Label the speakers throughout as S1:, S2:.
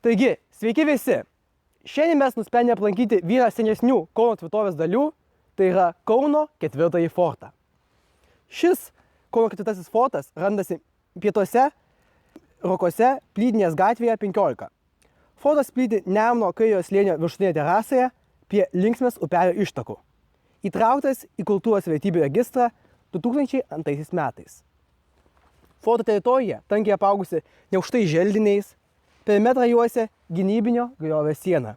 S1: Taigi, sveiki visi. Šiandien mes nusprendėme aplankyti vieną senesnių Kauno tvirtovės dalių, tai yra Kauno 4-ąjį fortą. Šis Kauno 4-asis fortas randasi pietuose, Rokuose, Plydinės gatvėje 15. Fortas plydi Nemuno kairiojo slėnio viršutinėje terasoje prie Linksmės upelio ištakų. Įtrauktas į kultūros vertybių registrą 2002 metais. Forto teritorija tankiai apaugusi neaukštais želdiniais, per metrą juosia gynybinio griovio siena.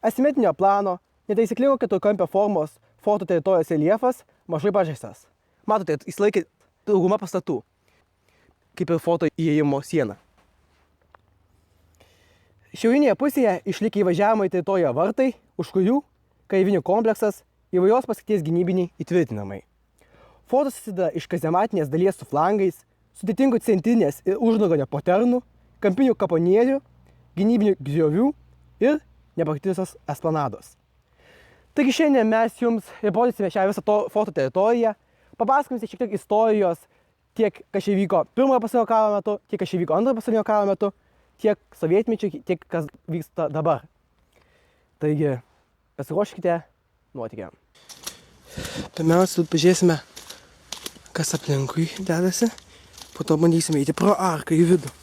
S1: Asimetrinio plano, netaisyklingo keturkampio formos forto teritorijos reljefas mažai pažeistas. Matote, jis laikė dauguma pastatų, kaip ir forto įėjimo siena. Šiaurinėje pusėje išlikę įvažiavimo į teritoriją vartai, už kurių kareivinių kompleksas, įvairios paskirties gynybiniai įtvirtinamai. Fortas susideda iš kazematinės dalies su flangais, sudėtingų centrinės ir užnugario poternų, kampinių kaponierių, gynybinių griovių ir nepakritusios esplanados. Taigi šiandien mes jums parodysime šią visą forto teritoriją, papasakosime šiek tiek istorijos tiek, kas čia vyko Pirmojo pasaulinio karo metu, tiek, kas čia vyko Antrojo pasaulinio karo metu, tiek sovietmečiu, tiek, kas vyksta dabar. Taigi, pasiruoškite nuotykiam. Pirmiausia, pažiūrėsime, kas aplinkui dedasi, po to bandysime eiti pro arką į vidų.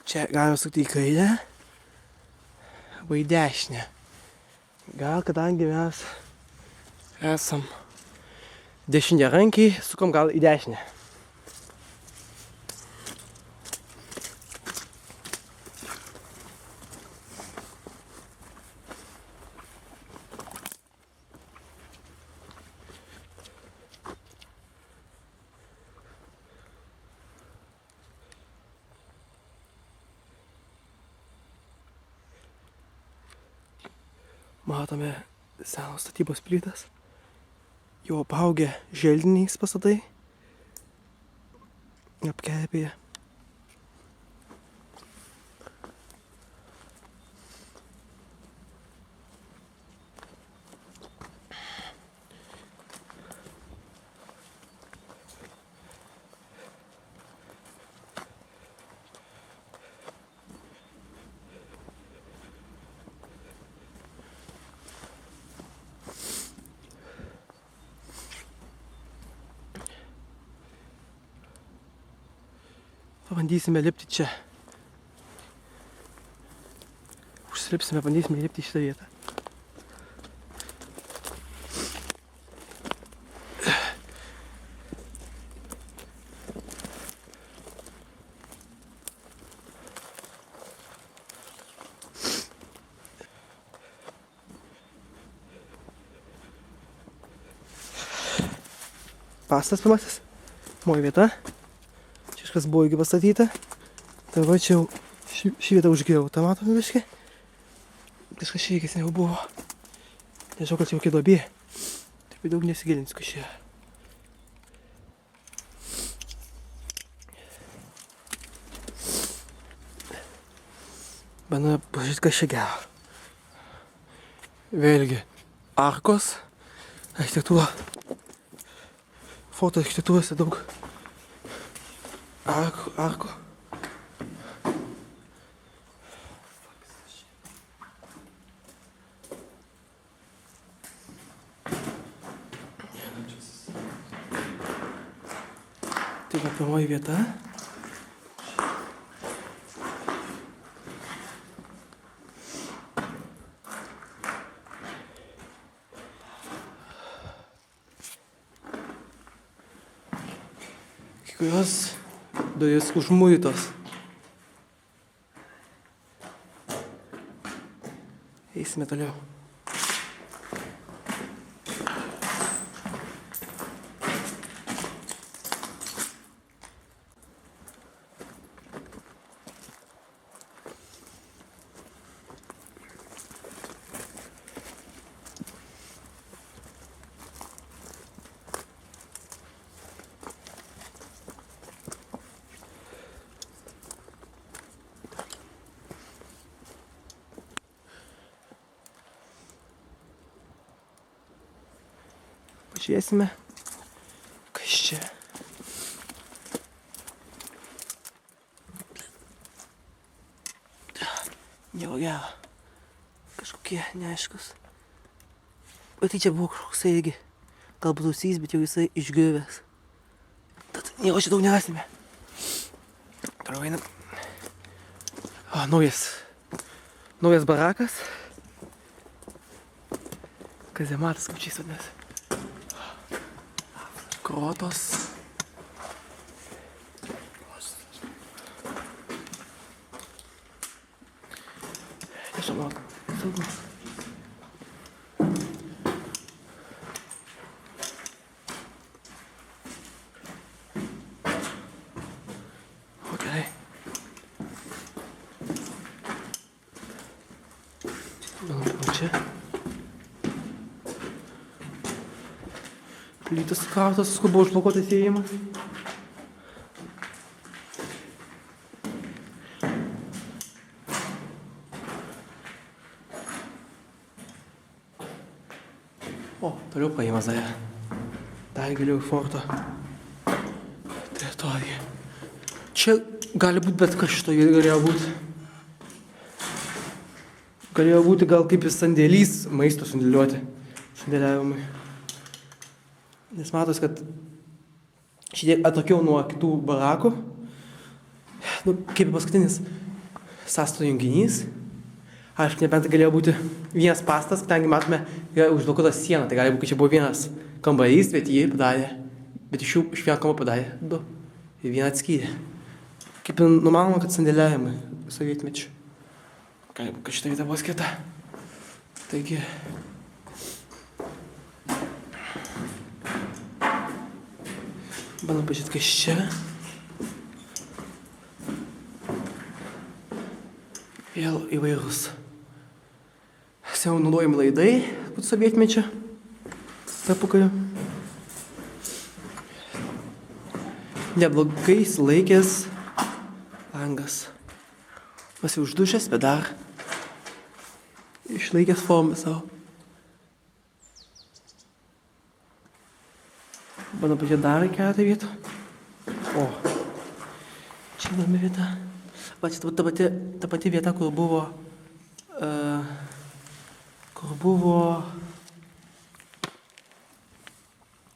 S1: Čia galime sukti į kairę arba į dešinę. Gal kadangi mes esam dešiniarankiai, sukom gal į dešinę. Matome senos statybos plytas, jau apaugę želdiniais pastatai, apkerpėje. Pabandysime lipti čia. Užsilipsime, bandysime lipti į šitą vietą. Pastas pirmasis, pirmoji vieta. Kažkas buvo irgi pastatyta. Dabar čia jau šį vietą užgriauta, matome biškį. Kažkas čia irgi jau buvo. Nežinau, kad čia kokia duobė. Taip daug nesigilinsiu, kas čia. Bandome pažiūrėti, kas čia gero. Vėlgi, arkos, architektūra. Forto architektūrose daug arko. Tai yra pirmoji vieta. Kai kurios durys užmuitos. Eisime toliau. Pažiūrėsime, kas čia. Nieko gero. Kažkokie neaiškus. Bet tai čia buvo kažkoksai irgi. Galbūt ausys, bet jau jisai išgriuvęs. Tad nieko čia daug nerasime. Toliau einam. Naujas barakas. Kazematas, kaip čia jis vadinasi. Krotos. Nežinau, saugus. Čia. Plytas sukrautas, skubu užblokuotas įėjimas. O, toliau paėjimas dar. Dar giliau forto teritorija. Čia gali būti bet kas šitoje galėjo būti. Galėjo būti gal kaip ir sandėlys maisto sandėliuoti, sandėliavimui. Nes matos, kad šiek tiek atokiau nuo kitų barakų. Kaip paskutinis sąstato junginys. Aišku, nebent galėjo būti vienas pastas, kadangi matome, yra užblokuota siena. Tai gali būti, kad čia buvo vienas kambarys, bet jį padarė. Bet iš vieno kambo padarė du. Ir vieną atskyrė. Kaip ir numanoma, kad sandėliavimui sovietmečiu. Gali būt, kad šitą vietą buvo skirta. Taigi. Bandom pažiūrėti, kas čia. Vėl įvairūs seniau naudojami laidai, būtų sovietmečio. Tarpukariu. Neblogai laikęs langas. Pas jau uždušęs, bet dar išlaikęs formą savo. Bandom pažiūrėti dar į keletą vietų. O, čia įdomi vieta. Va, čia ta pati vieta, kur buvo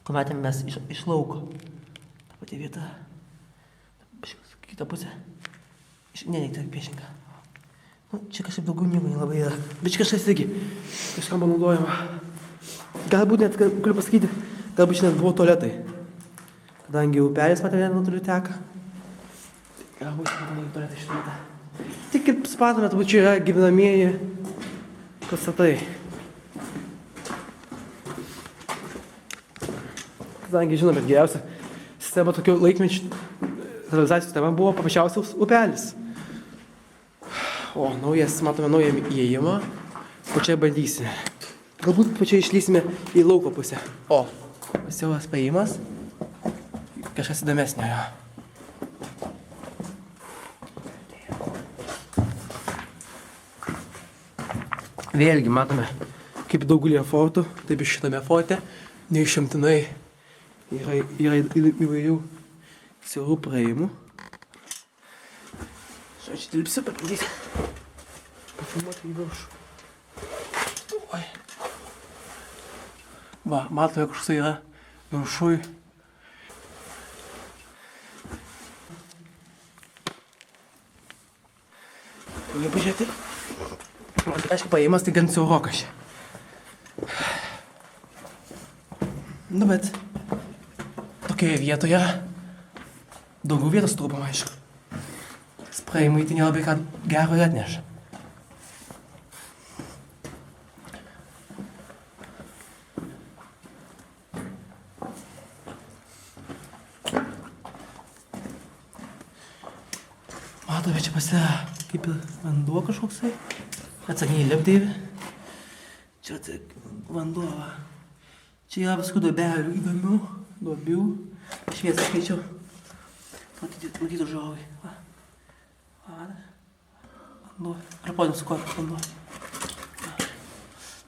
S1: kur matėme mes iš lauko. Ta pati vieta. Kita pusė. Ne, tai priešinga. Čia kažkaip daugiau nieko nelabai yra. Bet čia kažkas irgi kažkam panaudojama. Galbūt net, galiu pasakyti, galbūt čia net buvo tualetai. Kadangi upelis matė vieną nuotoliu teka. Galbūt čia matome tualetai šitą vietą. Tik kaip supratome, turbūt čia yra gyvenamieji pastatai. Kadangi žinome, kad geriausia sistema tokių laikmečių civilizacijos sistema buvo paprasčiausias upelis. O, matome naują įėjimą, po čia bandysime. Galbūt po čia išlysime į lauko pusę. O, siauras paėjimas, kažkas įdomesnio jo. Vėlgi matome, kaip daugelį fortų, taip ir šitame forte, neišimtinai yra įvairių siaurų praėjimų. Aš tilpsiu, pabandysiu pafilmuoti į viršų. Oi. Va, matome, kažkas yra viršui. Toliau pažiūrėti. Aišku, paėjimas tai gan siaurokas čia. Nu, bet tokioje vietoje daugiau vietos trūkoma, aišku. Praėjimai tai nelabai ką gero ir atneša. Matome, čia pas ją kaip ir vanduo kažkoksai. Atsargiai lipdėvi. Čia vanduo. Čia yra paskui duobelių įdomių. Duobių. Šviesą skaičiau. Matytų žaugai. Vanduo. Ar podėm su koju vanduo.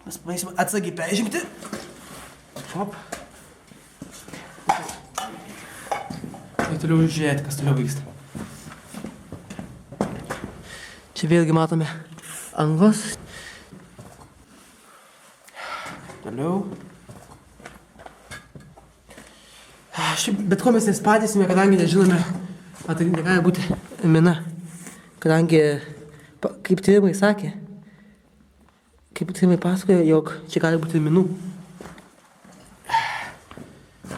S1: Mes pamatysim atsargiai peržengti. Hop. Ir toliau žiūrėti, kas toliau vyksta. Čia vėlgi matome angos. Toliau. Šiaip bet ko mes nespadėsime, kadangi nežinome, ar tai negali būti mina. Kadangi, kaip tyrimai sakė, kaip tyrimai pasakojo, jog čia gali būti minų.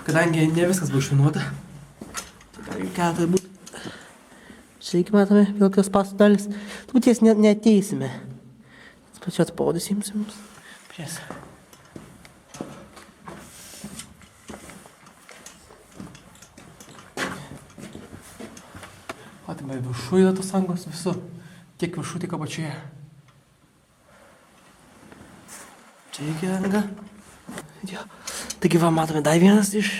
S1: Kadangi ne viskas buvo išminuota. Tai keletą būtų. Čia iki matome, vėl kios pastato dalis. Turbūt ties neateisime. Pačiu atspaudus jums. Pries. Matome, viršų yra tos angos visur. Tiek viršų, tiek apačioje. Čia iki anga. Jo. Taigi va, matome dar vienas iš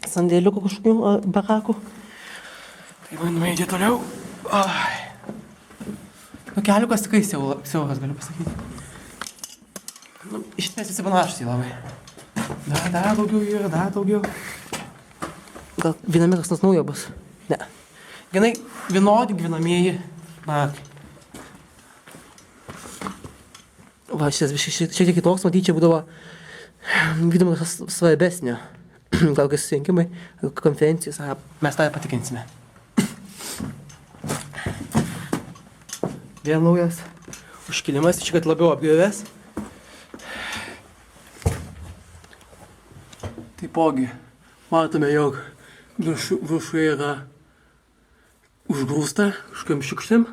S1: sandėliukų kažkokių barakų. Tai bandome įdėti toliau. Nu, keliukas tikrai siauras, galiu pasakyti. Nu, iš esmės visi panašus į labai. Dar daugiau yra, dar daugiau. Gal viename kas nors naujo bus? Ne. Vienodi gyvenamieji barakai. Va, šiek tiek kitoks, matyt, čia būdavo vykdoma kažkas svarbesnio. Gal kai susirinkimai, konferencijos, mes tą patikinsime. Vėl naujas užkilimas, čia kad labiau apgriuvęs. Taipogi, matome, jog viršuje yra užgrūsta kažkokiam šiukšlėm.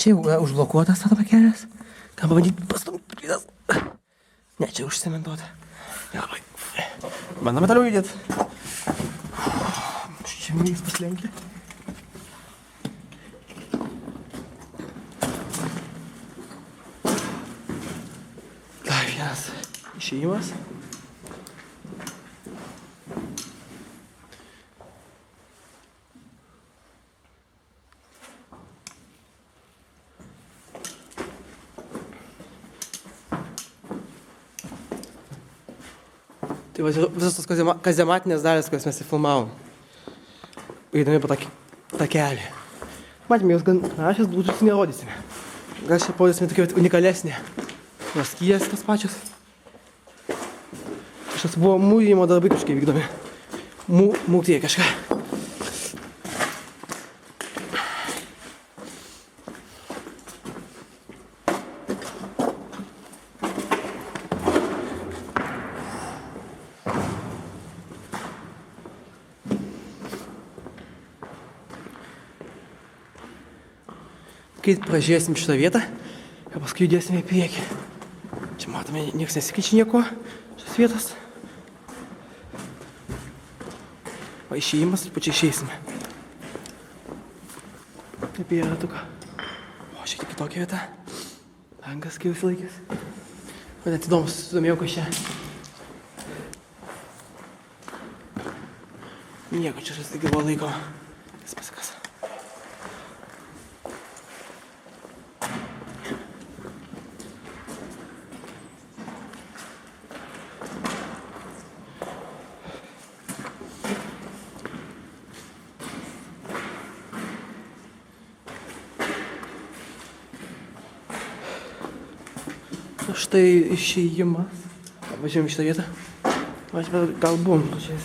S1: Čia jau užblokuotas tada kelias. Ką pabandyti pastumti plytas. Ne, čia užsementuota. Gerai. Bandome toliau judėti. Čia mėgis paslenkti. Dar vienas išėjimas. Tai va, visas tos kazematinės dalys, kurias mes įfilmavom. Eidami po takelį. Matėme, jos gan panašios, būtų nerodysime. Gal čia parodysime tokia unikalesnė. Jos skijas tas pačios. Šios buvo mūrimo darbai kažkiek vykdomi. Mūrtėje kažką. Kai pražiūrėsim šitą vietą, ir paskui judėsime į priekį. Čia matome, niekas nesikeičia nieko šios vietos. O išėjimas, ir pačiai išeisime. Taip yra tuka. O, šiek tiek kitokia vieta. Langas skiriusi laikės. Man net įdomu, susidomėjau, kas čia. Nieko čia šis taigi buvo laiko. Kas pasakas. Štai išėjimas. Važiuojam šitą vietą. Gal buvom pačiais.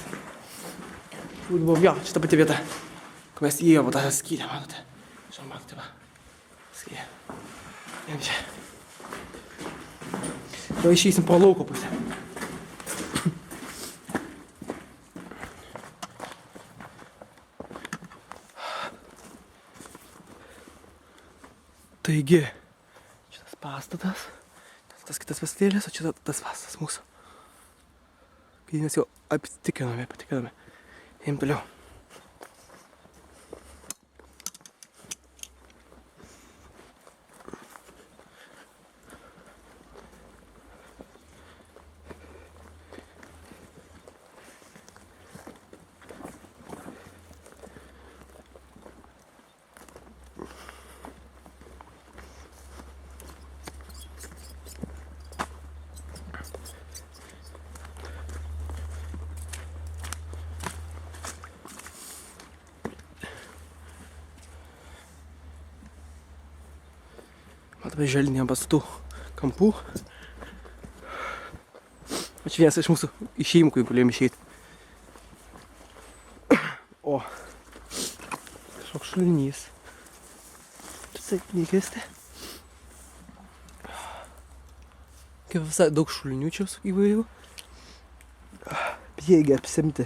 S1: Buvom, jo, šitą pati vieta. Kai mes įėjom, tą skylę, matote. Žinoma, matote, va. Skylę. Jam čia. Gal išeisim pro lauko pusę. Taigi, šitas pastatas. Tas kitas pastatėlis, o čia tas pastatas mūsų. Kai mes jau patikrinome. Eim toliau. Atvažialinėm pastų kampų. O čia vienas iš mūsų išėjimų, kai galėjom išeiti. O, kažkoks šulinys. Čia nekesti. Kaip visai daug šulinių čia įvairių. Jėgi apsimti.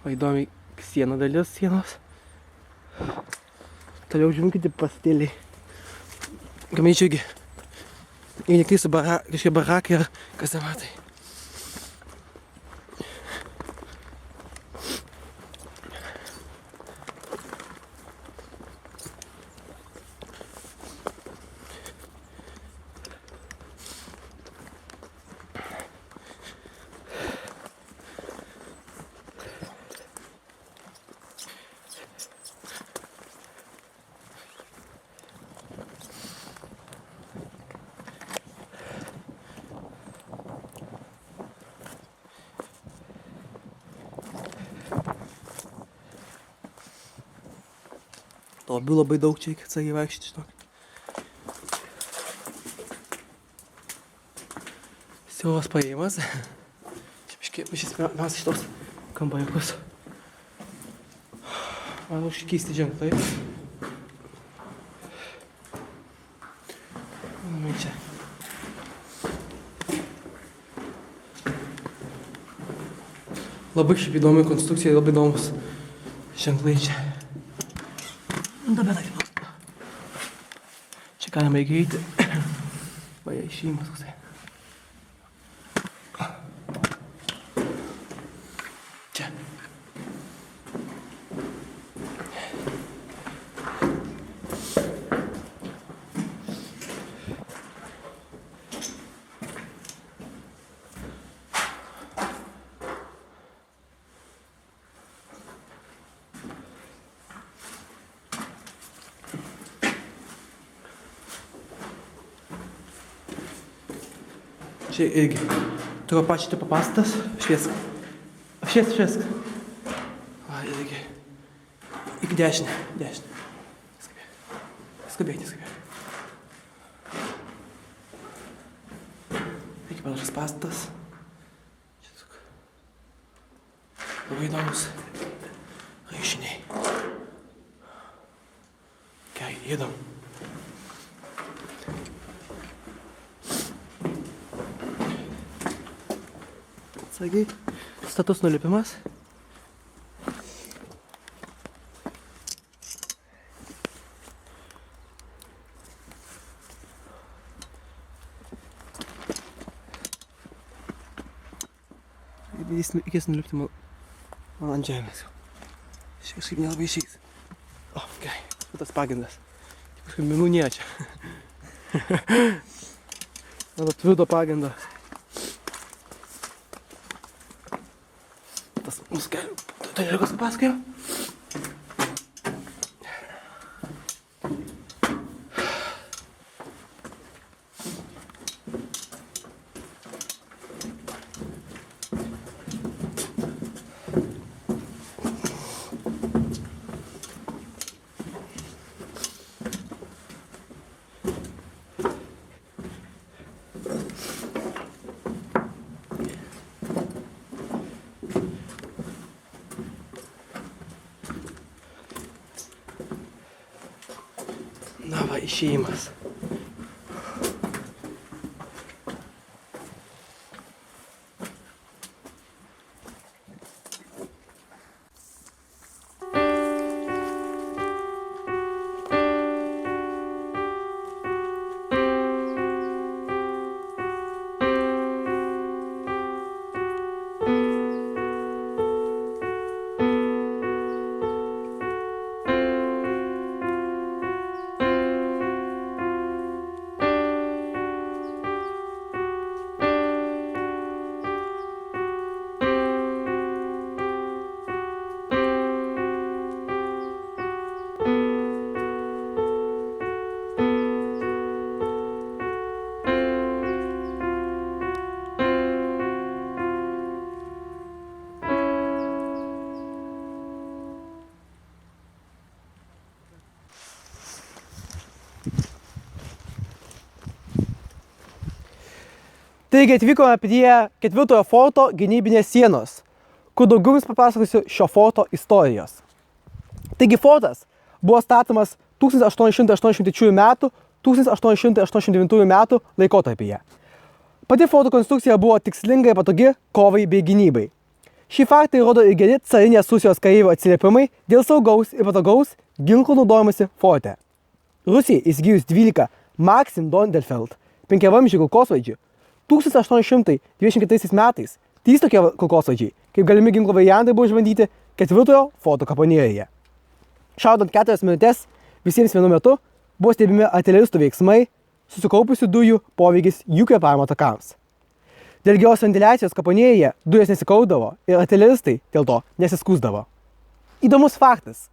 S1: O įdomiai siena dalis sienos. Toliau žiūrim kiti pastėliai. Gamėčiau irgi. Jei neklysiu, kažkie barakai ir kazematai. Lobių labai daug čia, reikia atsargiai vaikščioti, žinok. Siauras paėjimas. Čia šis šitos kambariukus. Man užkeisti ženklai. Manau, čia. Labai šiaip įdomi konstrukcija, labai įdomus ženklai čia. Čia galima įgreiti. Vaja išėjimas koksai. Čia. Čia irgi tokio pačio tipo pastatas. Šviesk. Va, irgi. Iki dešinę. Skubėk. Irgi panašus pastatas. Čia tiesiog labai įdomus raišiniai. Gerai, judam. Atsargiai, status nulipimas. Reikės nulipti man ant žemės. Čia kažkaip nelabai išeis. O, gerai, tas pagrindas. Kažkaip minų nėra čia. Mano tvirto pagrindo. Tas mūsų kelių dalykas papasakojo. Na va, išėjimas. Taigi atvykome prie 4 forto gynybinės sienos, kur daugiau jums papasakosiu šio forto istorijos. Taigi fortas buvo statomas 1883 metų, 1889 metų laikotarpyje. Pati forto konstrukcija buvo tikslingai patogi kovai bei gynybai. Šį faktą įrodo ir geri carinės Rusijos kareivių atsiliepimai dėl saugaus ir patogaus ginklų naudojimasi forte. Rusijai įsigijus 12 Maxim Donderfeld 5-vamzdžių kulkosvaidžių 1824 metais 3 tokie kulkosvaidžiai, kaip galimi ginklo variantai, buvo išbandyti 4 forto kaponijoje. Šaudant 4 minutės visiems vienu metu buvo stebimi artileristų veiksmai, susikaupusių dujų poveikis jų kvėpavimo takams. Dėl geros ventiliacijos kaponijoje dujos nesikaupdavo ir artileristai dėl to nesiskųsdavo. Įdomus faktas.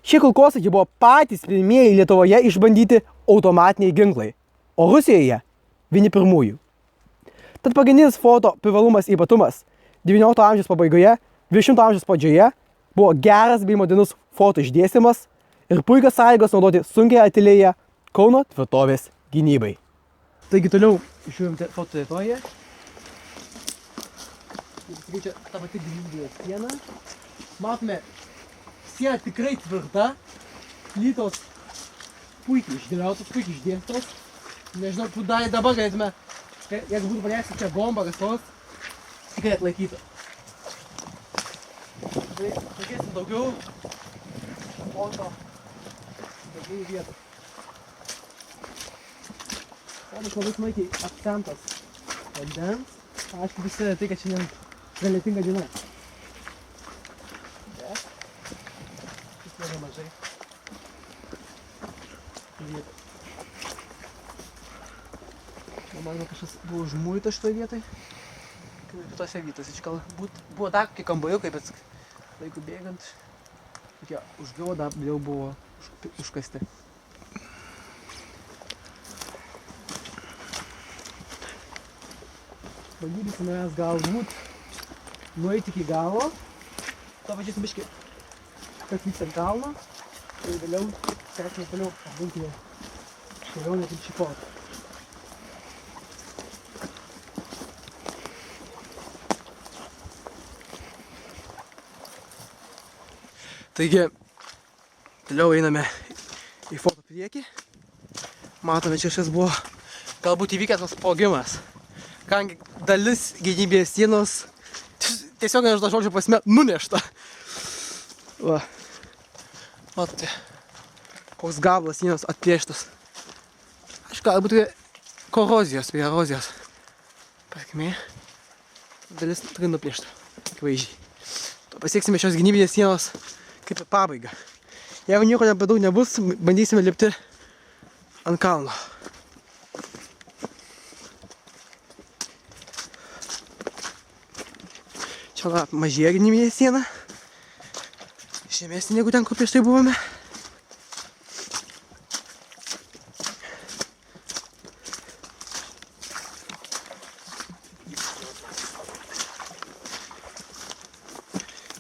S1: Šie kulkosvaidžiai buvo patys pirmieji Lietuvoje išbandyti automatiniai ginklai, o Rusijoje vieni pirmųjų. Tad pagrindinis forto privalumas ypatumas 19 amžiaus pabaigoje, 20 amžiaus pradžioje buvo geras bei modernus forto išdėstymas ir puikios sąlygos naudoti sunkią artileriją Kauno tvirtovės gynybai. Taigi toliau žiūrim forto teritoriją. Čia ta pati gynybinė siena. Matome, siena tikrai tvirta, plytos puikiai išdėliotos, puikiai išdėstos. Nežinau, tu dar dabar galėtume, jeigu būtų paleistas čia bomba, kas nors, tikrai atlaikytų. Tai pakeisim daugiau forto, daugiau vietų. Fortas labai smarkiai apsemtas vandens. Aišku, visi tai, kad šiandien yra lietinga diena. Bet vis labai mažai vietų. Man kažkas buvo užmūryta šitoje vietoje. Kitose vietose. Čia gal buvo dar kokie kambariukai, bet laikui bėgant tokie užgriuvo, dar vėliau buvo užkasti. Bandydysime mes galbūt nueiti iki galo. To pažiūrėsim biškį, kas vyksta ant kalno. Ir vėliau seksime toliau aplinkui kelionę kaip šį fortą. Taigi, toliau einame į forto priekį. Matome, čia šis buvo galbūt įvykęs tas sprogimas. Kadangi dalis gynybinės sienos tiesiog nežinau žodžio prasme nunešta. Va. Matote, koks gabalas sienos atplėštas. Aišku, galbūt korozijos, prie erozijos pasekmė. Dalis tikrai nuplėšta, akivaizdžiai. Pasieksime šios gynybinės sienos kaip ir pabaigą. Jeigu nieko nebedaug nebus, bandysime lipti ant kalno. Čia mažėja gynybinė siena. Žemesnė negu ten, kur prieš tai buvome.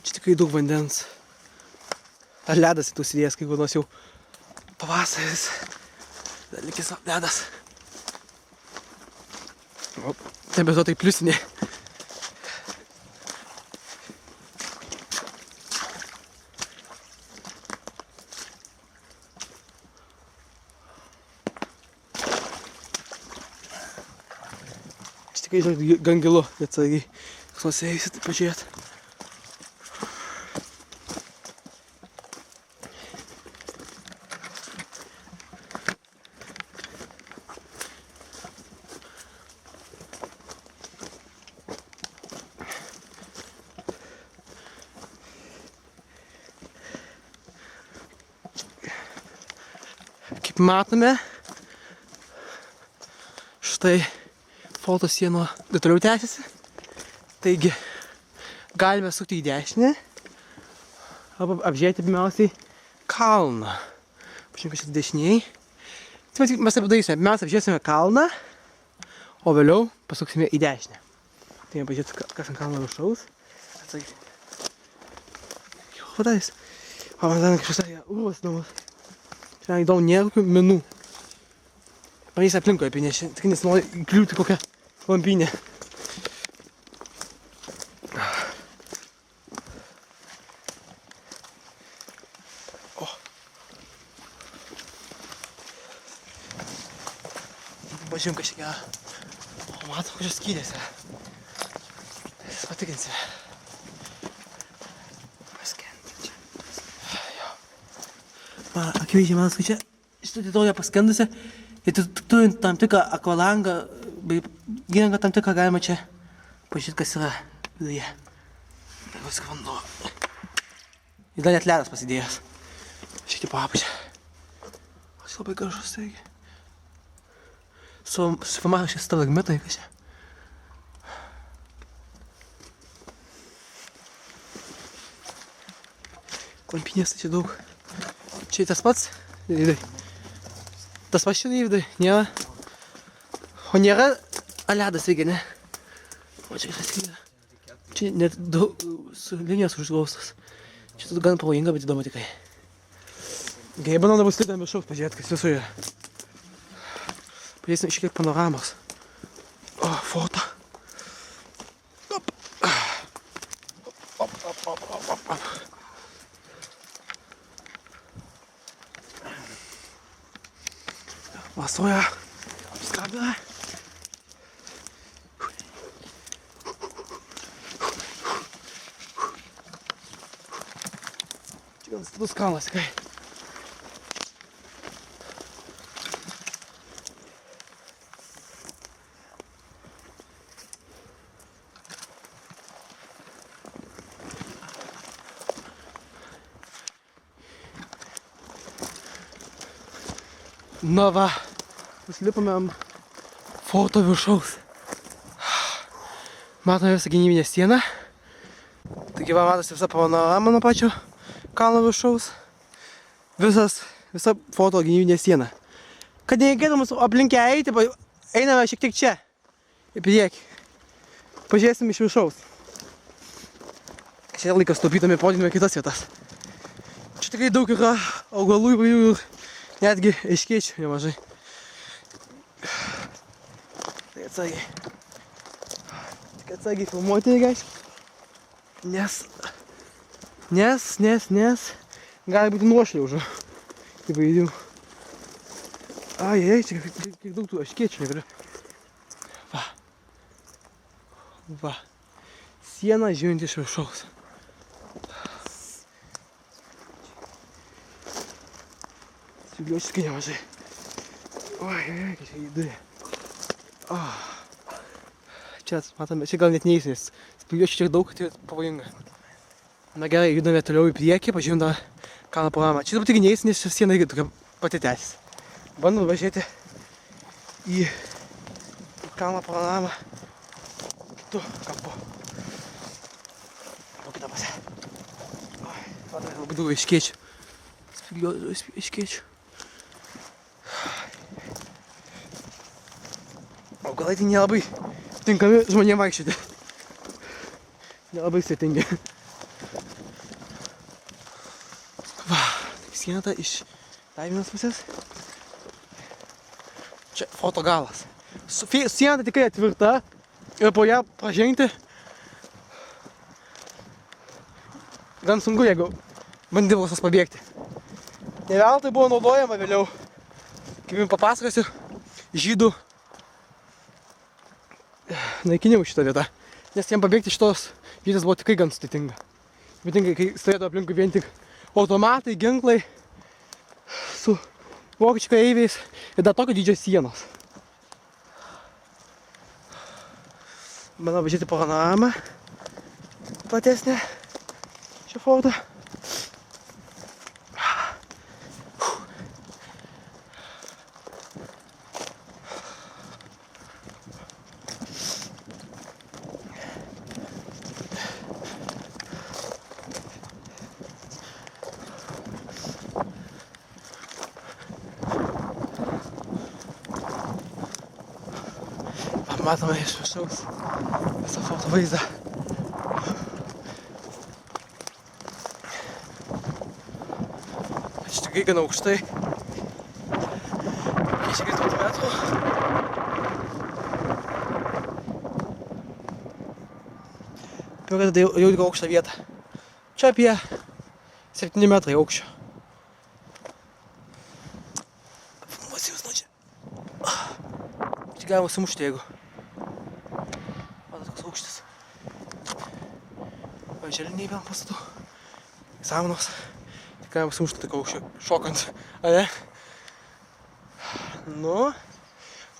S1: Čia tikrai daug vandens. Ar ledas į tų sėdės, kai nors jau pavasaris. Dar likis ledas. Be to tai pliusinė. Tikrai žinok, gan gilu, net sargiai, kas nors ėjusi taip pažiūrėt. Kaip matome, štai forto sieno toliau tęsiasi. Taigi, galime sukti į dešinę arba apžiūrėti pirmiausiai kalną. Pažiūrėkime, kas čia dešiniai. Tai mes taip darysime. Mes apžiūrėsime kalną, o vėliau pasuksime į dešinę. Tai pažiūrėti, kas ant kalno viršaus. Atsakyti. Jo, tais. O, man dar kažkas urvas įdomus. Čia įdomu, nėra kokių minų. Pavyzdys aplinkui apinėšė. Tikrai nesinori kliūti kokią klampynė. Pažiūrėjom, kas čia gera. O, matom, kokios skylės yra. Patikrinsime. Paskendė čia. Jo. Akivaizdžiai manas, kad čia šitą teritoriją paskendusi. Ir turint tam tikrą akvalangą, bei įrangą tam tikrą galima čia pažiūrėti, kas yra viduje. Dar viską vanduo. Ir dar net ledas pasidėjęs. Šiek tiek papučia. Aš labai gražus, taigi. Suformavo šie stalagmitai, kas čia. Klampynės tai čia daug. Čia tas pats, Deividai. Tas pats čia, Deividai, nėra. O nėra ledas, reikia, ne? O čia kas yra. Čia net daug su linijos užglaustos. Čia gan pavojinga, bet įdomu tikrai. Gerai, bandom dabar slidam viršaus pažiūrėti, kas visų yra. Pažiūrėsim iškiek panoramos. O, foto. Op. Op. Vasoja. Apskabina. Čia gan status kalnas, tikrai. Na va, užlipome ant forto viršaus. Matome visą gynybinę sieną. Taigi va, matosi visa panorama nuo pačio kalno viršaus. Visa forto gynybinė siena. Kad nereikėtų mūsų aplinkę eiti, einame šiek tiek čia, į priekį. Pažiūrėsim iš viršaus. Čia laikas taupydami podinime kitas vietas. Čia tikrai daug yra augalų įvairių ir netgi aiškiečių nemažai. Tai atsargiai. Tik atsargiai filmuoti reikia. Nes gali būti nuošliaužų įvairių. Ai, čia kiek daug tų aiškiečių nebėra. Va. Siena žiūrint iš viršaus. Spygliuočių nemažai. Oi, čia įdurė. Čia, matome, čia gal net neįsi, nes spygliuočių čia daug, tai pavojinga. Na gerai, judame toliau į priekį, pažiūrėjom dar kalno panoramą. Čia turbūt tik neįsi, nes čia siena irgi tokia pati tęsis. Bandom važiuoti į kalno panoramą kitu kampu. O kitą pusę. Matome, labai daug aiškiečių. Spygliuočių aiškiečių. Augalai tai nelabai tinkami žmonėm vaikščioti. Nelabai svetingi. Va, siena ta iš dar vienos pusės. Čia foto galas. Siena tai tikrai atvirta ir po ją pražengti gan sunku, jeigu bandyvosas pabėgti. Ne veltui buvo naudojama vėliau, kaip jums papasakosiu, žydų naikinimų šitą vietą. Nes jiem pabėgti šitos vietos buvo tikrai gan sudėtinga. Ypatingai, kai stovėtų aplinkui vien tik automatai, ginklai su vokiečių kareiviais ir dar tokio dydžio sienos. Bandau važiuoti panoramą platesnę šio forto. Matome iš viršaus visą forto vaizdą. Čia tikrai gana aukštai. 500 metrų. pradeda jau tik aukštą vietą. Čia apie 7 metrai aukščio. Filmuosiu jums nuo čia. Čia galima sumušti, jeigu. Matot, koks aukštis. Paželiniai vėl pastatų. Samanos. Tik galima sumušti tik aukščio. Šokant. A ne? Nu.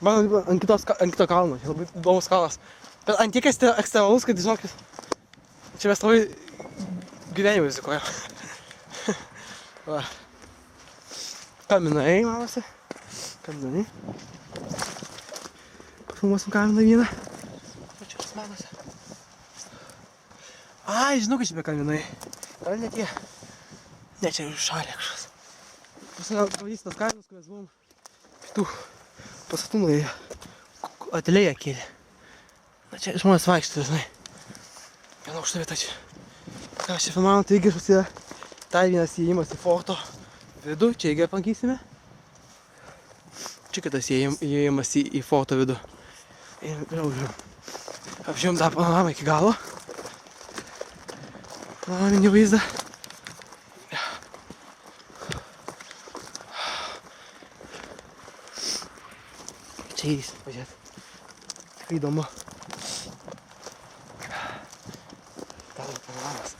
S1: Man ant kito kalno. Čia labai įdomus kalnas. Bet ant tiek ekstremalus, kad žinokit. Čia mes labai gyvenimą rizikuojam. Va. Kaminai, manosi. Kaminai. Pafilmuosim kaminą vieną. O čia tas manosi. Ai, žinau, kad čia be kaminai. Gal ne tie. Ne, čia šalė kažkas. Pavyzdys tas kaminas, kur mes buvom kitų pastatų nuėję. Atelėje kėlė. Na čia žmonės vaikšto, žinai. Viena aukšta vieta čia. Ką aš čia filmavom, tai irgi yra dar vienas įėjimas į forto vidų. Čia irgi aplankysime. Čia kitas įėjimas į forto vidų. Ir vėl apžiūrėjom tą panoramą iki galo. Panoraminį vaizdą. Čia įs, pažiūrėt. Tikrai įdomu. Panoramas.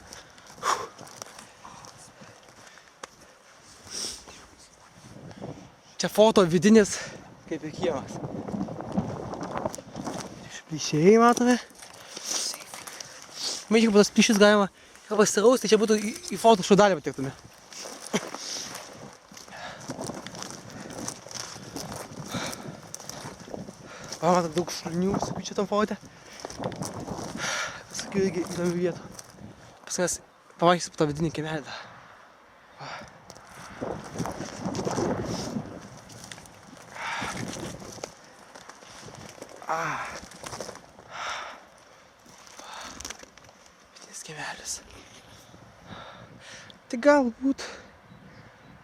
S1: Čia foto vidinis, kaip ir kiemas. Plyšiai matome. Mėgink, kad tas plyšys galima pasirausti, tai čia būtų į foto šudelį patektume. Pamatot daug šulinių, visokių čia tam fote. Visokių irgi įdomių vietų. Paskui mes pamatysim tą vidinį kiemelį. Vidinės kiemelis. Tai galbūt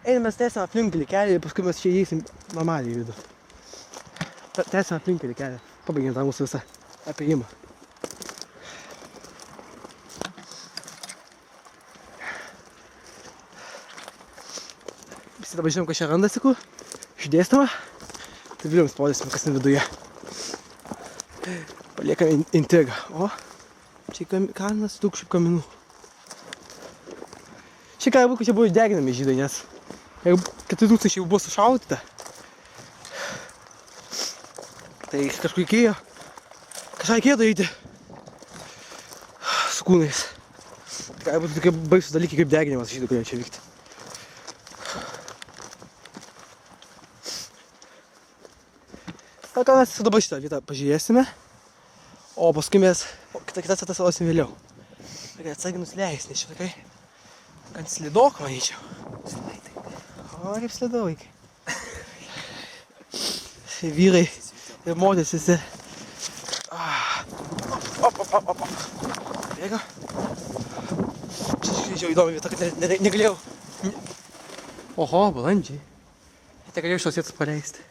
S1: einam mes tęsim aplinkelį kelią ir paskui mes čia įeisim normaliai į vidų. Tęsim aplinkelį kelią. Pabaigėm tą mūsų visą apėjimą. Visi dabar žinom, kas čia randasi, kur išdėstama. Tai vėliau jums parodysim, kas ten viduje. Paliekam intrigą. O, čia kaminas, daug šiaip kaminų. Čia gali būt, kad čia buvo išdeginami žydai, nes jeigu 4000 jau buvo sušaudyta, tai kažkur reikėjo, kažką reikėjo daryti su kūnais. Tai gali būti tokie baisus dalykai kaip deginimas žydų, kurie čia vykti. Ką mes dabar šitą vietą pažiūrėsime, o paskui mes kitas vietas rosim vėliau. Reikia atsargiai nusileis, nes čia tokai gan slidok, manyčiau. O, kaip slidau, vaikai. Vyrai ir moteris visi. Op. Bėga. Čia įdomi vieta, kad negalėjau. Oho, balandžiai. Negalėjau šios vietos paleisti.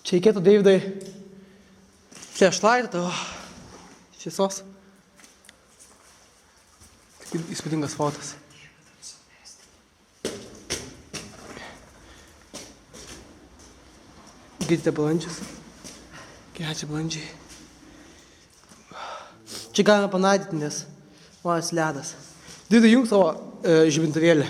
S1: Čia reikėtų, Deividai, flashlight tavo šviesos. Tik įspūdingas fotas. Girdite balandžius? Čia balandžiai. Čia galima panadyti, nes manas ledas. Deividai, jung savo žibintuvėlį.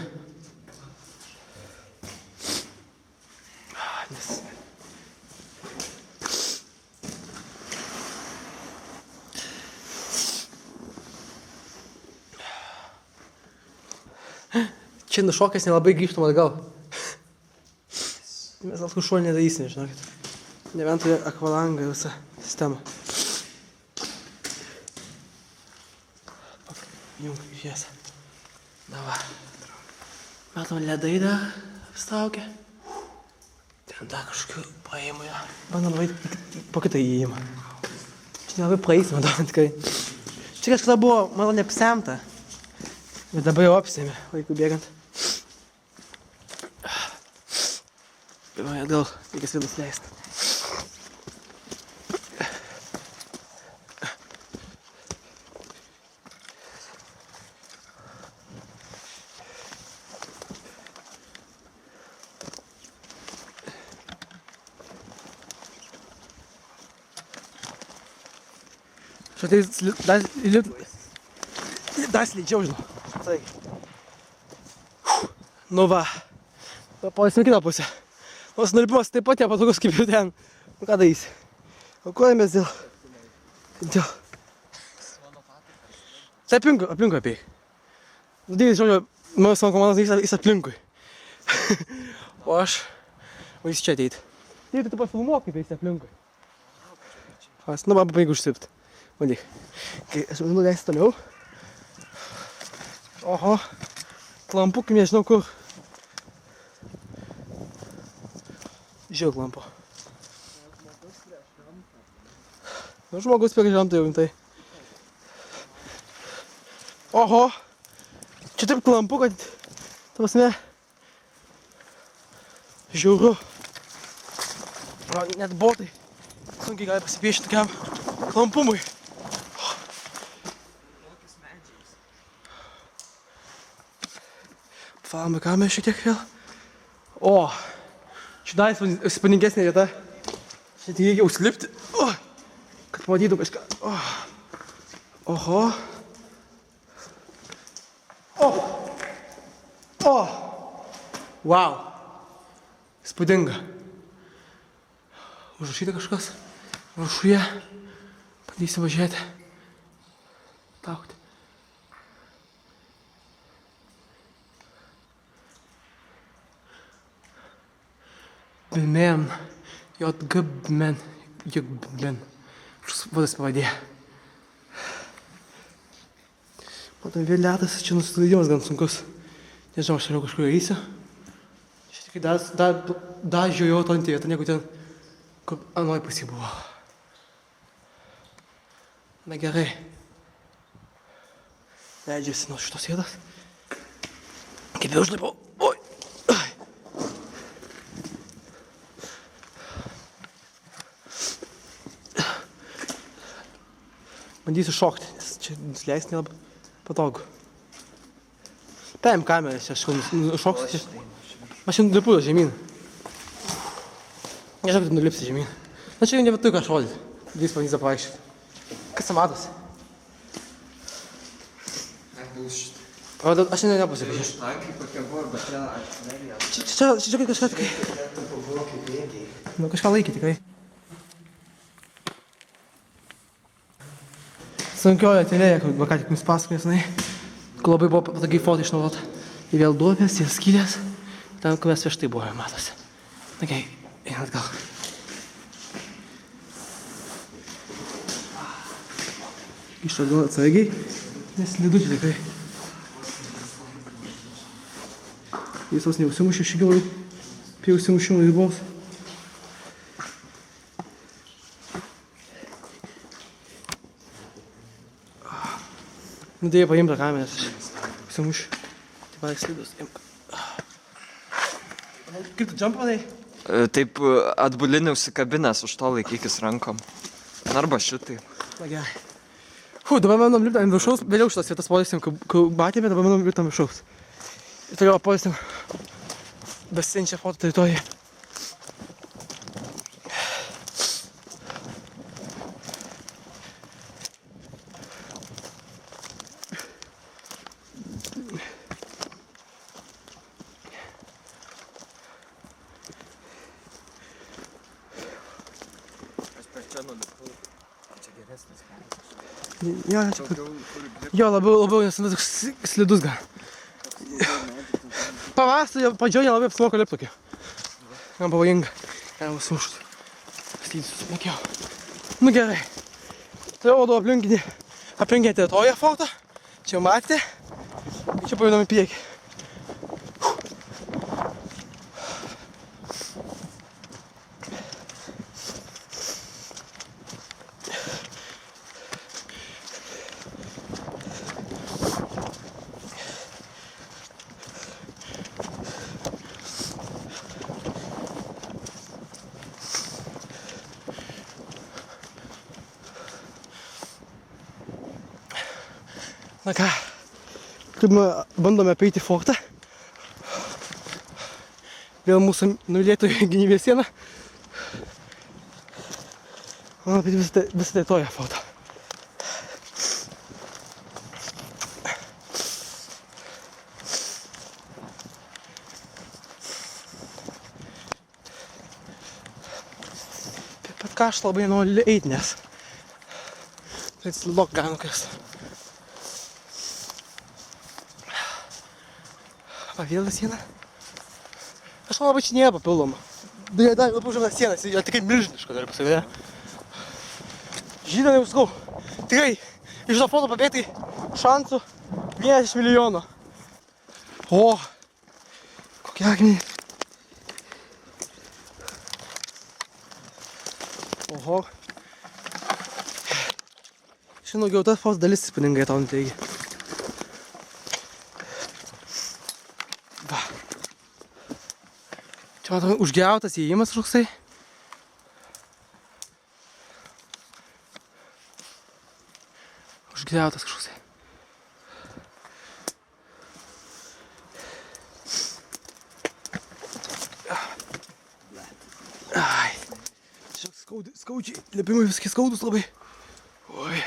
S1: Čia nušokęs nelabai grįžtum atgal. Mes gal šuolį nedarysime, žinokit. Nebent turi akvalangą ir visą sistemą. Jung šviesą. Dava. Matom, ledai dar apstaukia. Ten dar kažkokiu praėjimų yra. Bandom vaidinti po kitą įėjimą. Čia nelabai praeis, man tikrai. Čia kažkada buvo, manau, neapsemta. Bet dabar jau apsėmė, laikui bėgant. Atgal reikės vėl įsileisti. Šitai dar slidžiau, žinau. Tai. Nu va. Pavysim kitą pusę. Nors nulipimas taip pat nepatogus kaip ir ten. Nu ką darysi? Aukojamės dėl... Tai aplinkui apėjai. Dėlis žodžio, mano komandos jis aplinkui. O aš... O jis čia ateit. Dėlis tu pafilmuok kaip jis aplinkui. Nu va, pabaig užsipt. Bandyk. Kai aš nuleisiu toliau. Oho. Klampukim nežinau kur. Žiūrėk lampo. Nu, žmogus prieš žamtą jau rimtai. Oho. Čia taip klampu, kad... Ta prasme... Žiūriu. Net botai. Sunkiai gali pasipiešti tokiam klampumui. Falame kamerą šiek tiek vėl. O, čia dar įspūdingesnė vieta. Čia tik reikia užslipti, kad pamatytum kažką. Oho. Wow. Įspūdinga. Užrašyta kažkas. Viršuje. Bandysim važiuoti. Taukti. Bilmen, J.G.Ben, vadas pavadė. Matom, vėl ledas, čia nusilaidimas gan sunkus. Nežinau, aš toliau kažkur eisiu. Čia tikrai dar žiūrėjau tantį vietą, negu ten, kur anoj pusė buvo. Na gerai. Leidžiasi nuo šitos vietos. Kaip jau užlipau. Bandysiu šokti, nes čia nusileisti nelabai patogu. Paim kamerą, aš šoksiu. Aš jau nulipu žemyn. Nežinau, kaip nulipsi žemyn. Na čia jau nebeturiu ką šodyti. Vis pavyzdys apvaikščioti. Kas matosi? O aš šiandien nepasakau. Čia kažką tikrai. Nu kažką laikė tikrai. Sunkioji atelėja, kur ką tik jums pasakojęs, kur labai buvo patogiai fotai išnaudota. Ir vėl duobės, ir skylės. Ten, kur mes prieš tai buvome, matosi. Na gerai, einam atgal. Grįžtu atgal atsargiai, nes slidu čia tikrai. Jis vos neužsimušė šigiau prie užsimušimo ribos. Nu, dėjai paimta kamerės, užsimušiu. Taip pat slidus. Kaip tu jumpą padarei?
S2: Taip atbulinį užsikabinęs, už to laikykis rankom. Arba šitaip.
S1: Na gerai. Dabar manom lipti ant viršaus, vėliau šitas vietas palisim, kur matėme, dabar manom lipti ant viršaus. Ir toliau palisim besinčią foto teritoriją. Jo, labiau nes toks slidus gal. Pavasarį pradžioje labai apsimoka lipti tokį. Man pavojinga. Galima sumušti. Slydus susimokėjau. Nu gerai. Tai rodau aplinkinį teritoriją fortą. Čia jau matėte. Čia pajudam į priekį. Na ką, kaip bandome apeiti fortą. Vėl mūsų nulėtojų gynybės siena. Manau, kad visą tai toje fortą. Taip pat ką aš labai noriu eiti, nes tai slidok ganukas. Va, vėl siena. Aš manau, kad čia nėra papildoma. Dar labiau žemės sienas, yra tikrai milžiniška, galiu pasakyti. Žydai, jau sakau, tikrai iš to foto pabėgti šansų 10 milijonų. O, kokie akmeniai. Oho. Žinau, jau tas foto dalis įspūdingai tau nuteigia. Va. Čia matome užgriautas įėjimas kažkoksai. Užgriautas kažkoksai. Ai. Čia skaudžiai, lėpimai viskai skaudus labai. Oi.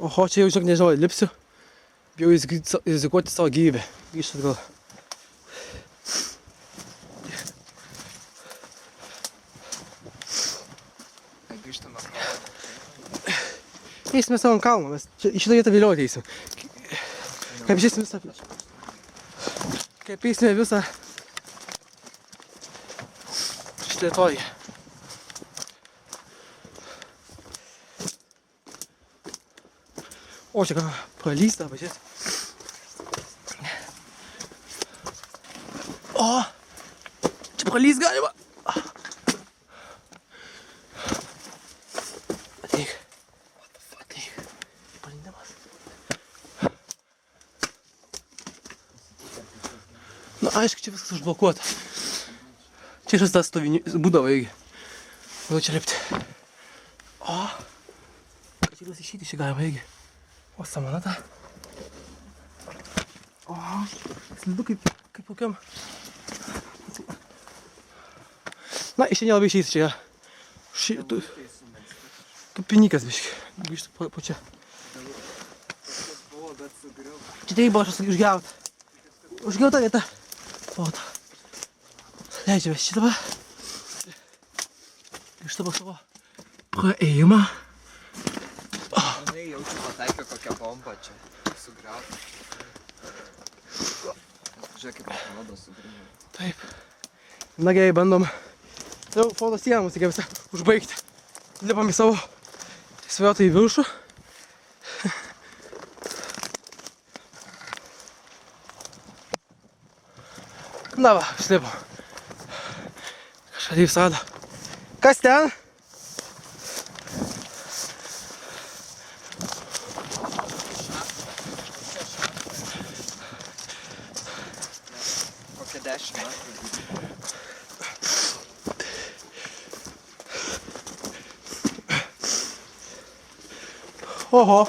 S1: Oho, čia jau žinok nežinau, lipsiu. Bijau rizikuoti savo gyvybę. Grįžtu atgal.
S2: Grįžtame kalną.
S1: Eisime savo ant kalno, mes į šitą vietą vėliau ateisim. Kaip išeisim visą... Kaip eisime visą... šitą teritoriją. O, čia ką pralysta, pažiūrėt. O, čia pralyst galima. Ateik. Ateik. Palindimas. Nu, aišku, čia viskas užblokuota. Čia šis tas būdavo irgi. Vėl čia lipti. O, kad čia vis išeiti šį galima irgi. O, samanata. O, slidu kaip kokiam. Na, iš čia nelabai išeis, čia yra. Tu pinikas biški. Grįžtu po čia. Čia tai buvo aš užgiauta. Užgiauta vieta. Foto. Leidžiamės šitą va. Grįžtu po savo praėjimą.
S2: Jaučiu pataikę kokią bombą čia sugriauta. Žiūrėk, kaip atrodo sugriauta.
S1: Taip. Na gerai, bandom. Jau foto sieną mus reikia visą užbaigti. Lipam į savo svėtą į viršų. Na va, užlipam. Kažką taip sado. Kas ten?
S2: Kokia 10 metrų.
S1: Oho.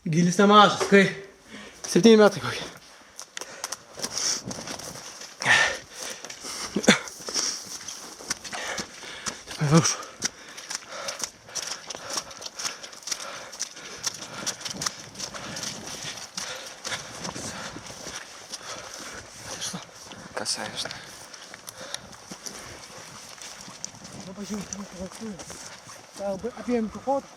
S1: Gilis nemažas, kai 7 metrai kokie. Viršų.
S2: Kas aišna?
S1: Dabar žiūrėjau, kad apėjom tų fotų.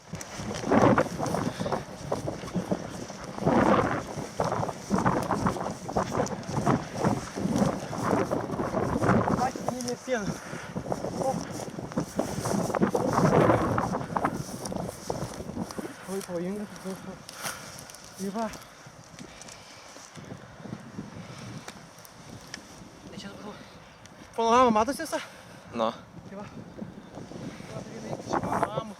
S1: Pačios sienos. Labai pavojingas, tai va. Tai čia dabar panorama matosi visą?
S2: Nu.
S1: Tai va. Va, tai reikia čia panoramų.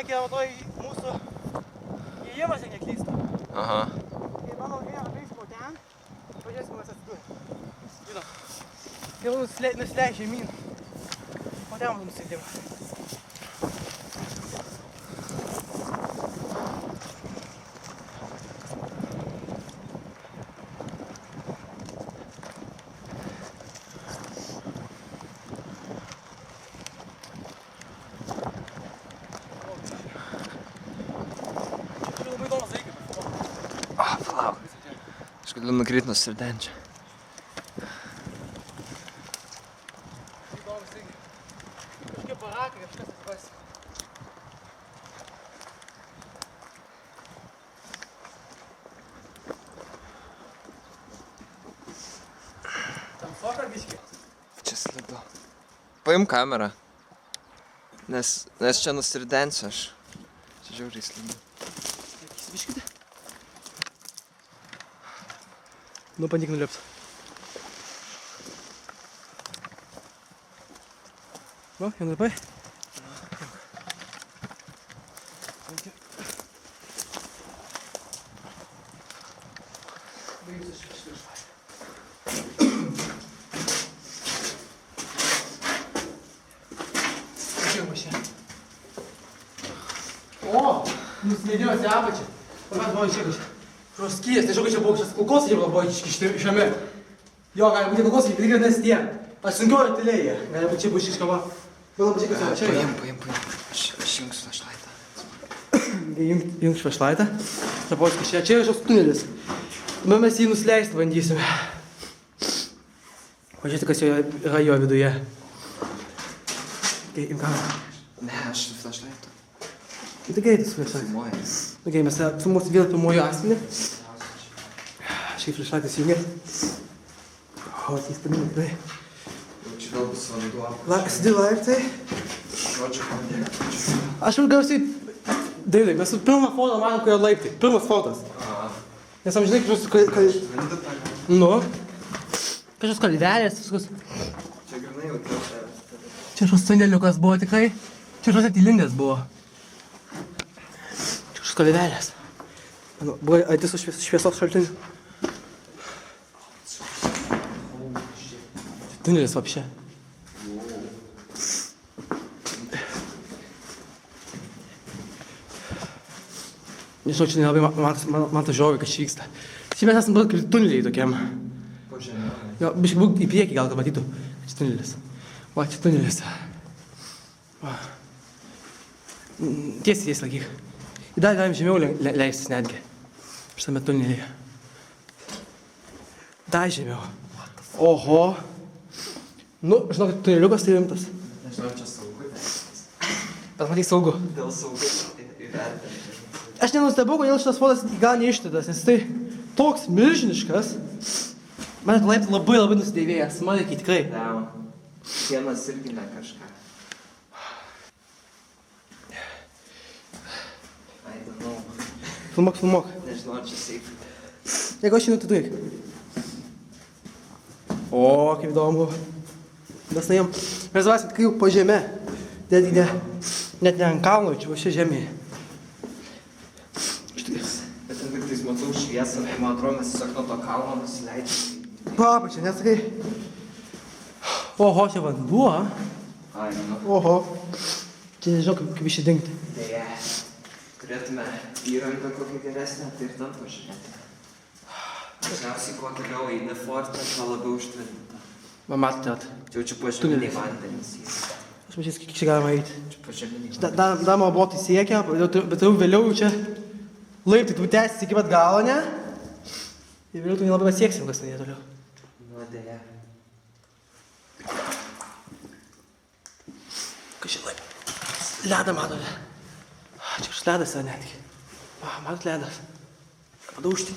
S1: priekyje toj mūsų įėjimas, jei neklystu.
S2: Aha.
S1: Tai mano vieną principą ten, pažiūrėsim, mes atsidūrė. Žinau. Tai nusileidžia žemyn. O ten mūsų nusileidimą.
S2: Palauk. Aš galiu nukryt nuo sirdenčio.
S1: Įdomus irgi. Kažkokie barakai, kažkas atsivasi. Tamsoka biškį.
S2: Čia slidu. Paim kamerą. Nes čia nusirdensiu aš. Čia žiauriai slidu.
S1: Biškite. Nu, bandyk nulipt. Nu, jau nulipai? O, nusileidimas į apačią. Tuomet buvo išėkusi. Kažkoks skylės, tai žinau, kad čia buvo kažkas kulkos jau buvo šiame. Jo, gali būti kulkos, kaip tikrai nestie. Aš sunkioju tylėje. Gali būti čia buvo išiškama. Gal būti čia kas čia.
S2: Paim. Aš jungsiu flashlightą.
S1: Jungsiu flashlightą. Tapočkas čia. Čia yra kažkoks tunelis. Bet mes jį nusileisti bandysime. Pažiūrėti, kas yra jo viduje. Okay, imk kamerą.
S2: Ne, aš su flashlightu.
S1: Tai greitas flashlight.
S2: Filmuojas.
S1: Okay, mes filmuosim vėl pirmojo asmenį. Šiaip flashlightas jungia. O, tai stabinė tikrai.
S2: Čia vėl bus vanduo.
S1: Sėdi laiptai.
S2: Žodžiu, vandė.
S1: Aš jau gausiai... Daidai, mes su pirmą foto manom, kurio laiptai. Pirmas fotas. Nes amžinai kažkoks... Nu. Kažkoks kalvelės, viskas.
S2: Čia grinai jau trečia.
S1: Čia kažkoks tuneliukas buvo tikrai. Čia kažkoks atilindės buvo. Čia kažkoks kalvelės. Buvo atės su šviesos šaltiniu. Tunelis vapšė. Nežinau, čia nelabai man ta žiūri, kas čia vyksta. Čia mes esame kaip tuneliai tokiam.
S2: Po žemė.
S1: Jo, biškai būk į priekį gal, kad matytų. Čia tunelis. Va, čia tunelis. Va. Tiesiai laikyk. Ir dar galim žemiau leistis netgi. Šitame tunelyje. Dar žemiau. Oho. Nu, žinau, kad tuneliukas tai rimtas.
S2: Nežinau, čia saugu.
S1: Bet matyk saugu.
S2: Dėl saugu įvertinti.
S1: Aš nenustebau, kodėl šitas fotas gal neištydas, nes tai toks milžiniškas. Man laiptai labai nusidėvėjęs, smarkiai tikrai.
S2: Deo. Sienas irgi ne kažką. I don't know.
S1: Filmuok.
S2: Nežinau, čia safe.
S1: Jeigu aš einu, tai duik. O, kaip įdomu. Mes naėjom. Mes vasim kai jau po žemę. Net ne ant kalno, čia va šia žemėje.
S2: Bet ten tik matau šviesą, tai man atrodo, mes tiesiog nuo to kalno nusileidžiam.
S1: Papačia, nesakai. Oho, čia vanduo.
S2: Ai, nu.
S1: Oho. Čia nežinau, kaip išsidengti.
S2: Deja. Turėtume įrangą kokią geresnę, tai ir ten pažiūrėti. Dažniausiai, kuo toliau eini fortą, tuo labiau užtvirtinta.
S1: Man matote.
S2: Čia pažeminiai vandenys.
S1: Aš mačiau, kiek čia galima eiti.
S2: Čia pažeminiai.
S1: Dar mano botai siekia, bet jau vėliau čia laiptai tu tęsis iki pat galo, ne? Ir vėliau tu nelabai pasieksim, kas ten jie toliau.
S2: Nu, deja.
S1: Kas čia laiptai? Ledą matote. Čia kažkas ledas yra netgi. Matot ledas. Padaužti.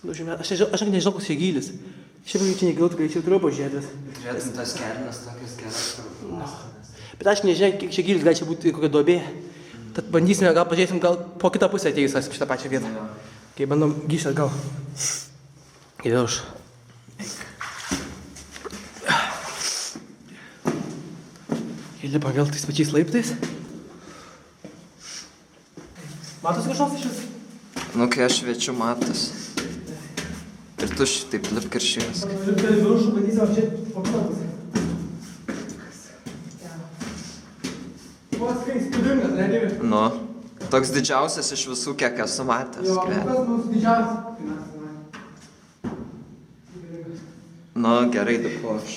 S1: Aš nežinau, koks čia gylis. Šiaip čia negiltų, greičiau turiu pažiūrėti.
S2: Turėtum tas kelnes tokias geras.
S1: Bet aš nežinau, kiek čia gylis, gali čia būti kokia duobė. Tad bandysime, gal pažiūrėsim, gal po kitą pusę atėjus rasim šitą pačią vietą. Kai bandom gyšti atgal. Į viršų. Ir lipa vėl tais pačiais laiptais. Matos kažkoks iš vis?
S2: Nu, kai aš šviečiu, matos. Ir tu šitaip lipk ir šviesk.
S1: Lipk į viršų, bandysim apčiai paklotus. Vos kai įspūdingas, ne, Divi?
S2: Nu, toks didžiausias iš visų, kiek esu matęs.
S1: Jo,
S2: gyvenime.
S1: kas mūsų didžiausias?
S2: Nu, gerai, lipu aš.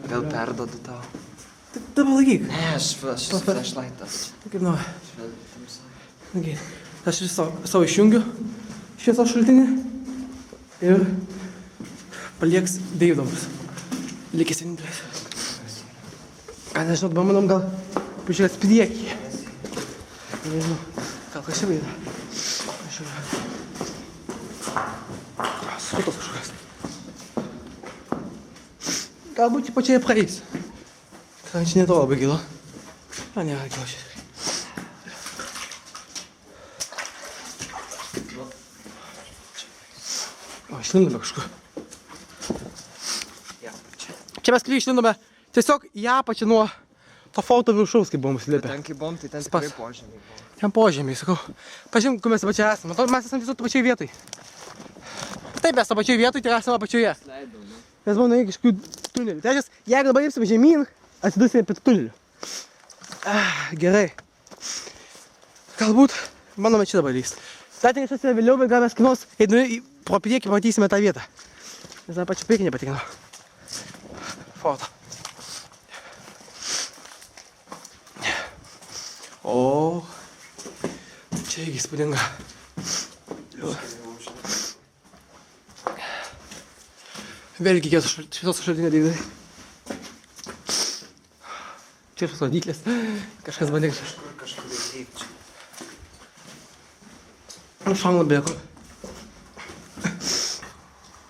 S2: Vėl perdodu tau.
S1: Dabar laikyk.
S2: Ne, šis flashlightas.
S1: Kaip nori. Okay. Aš vis savo išjungiu šviesos šaltinį ir palieks Deividoms. Likęs vienintelis. Ką nežinau, dabar manom gal pažiūrės priekį. Nežinau, gal kas čia vaida. Skutos kažkokios. Galbūt į pačiai praeis. Kadangi čia neto labai gilo. A, nėra gilo čia. O, išlindome kažkur. Čia mes klyj išlindome tiesiog į apačią nuo to forto viršaus, kai buvom slėpę.
S2: Ten kai buvom, tai ten tikrai požemiai buvo.
S1: Ten požemiai, sakau. Pažiūrėm, kur mes apačiai esame. Mes esame tiesiog pačioj vietoj. Taip, mes apačioj vietoj, tai esame apačioje. Mes buvom nuėję kažkokių tunelių. Tai reiškia, jeigu dabar imsime žemyn, atsidusime prie tunelių. Gerai. Galbūt, manome, čia dabar lyst. Dar tik aš vėliau, bet gal mes kinos eidami pro priekį pamatysime tą vietą. Nes dar pačiu priekį nepatikinau. Foto. O, čia irgi įspūdinga. Vėlgi šviesos šaltinio Deividai. Čia šviesos rodyklės. Kažkas bandė
S2: Kažkur įteip čia.
S1: šauna bėgo.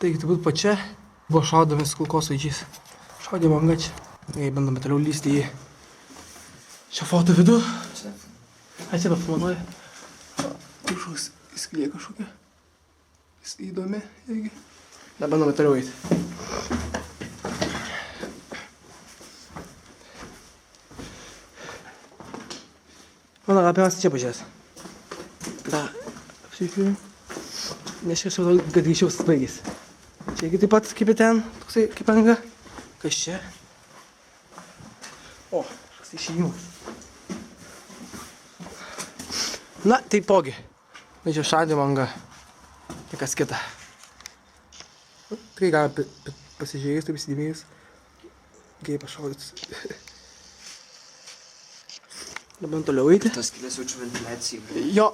S1: Taigi, turbūt pačia buvo šaudomis kulkosvaidžiais. Šaudė banga čia. Jei bandome toliau lysti į šią foto vidų. Čia pafilmuoja. Kažkoks įskylė kažkokia. Įdomi irgi. Dar bandome toliau eiti. Mano labiausiai čia pažiūrės. Dar apsižiūrėjau. Nes čia šau, kad greičiau baigėsi. Čia irgi taip pat kaip ir ten, toksai kaip anga. Kas čia? O, kažkas išėjimas. Na, taipogi. Na, čia šaudimo anga. Niekas kita. Tikrai gal pasižiūrėjus, taip įsidėmėjus. Kaip pašaudytus. Dabar toliau eiti.
S2: Tas skylės jaučiu ventiliacijai.
S1: Jo.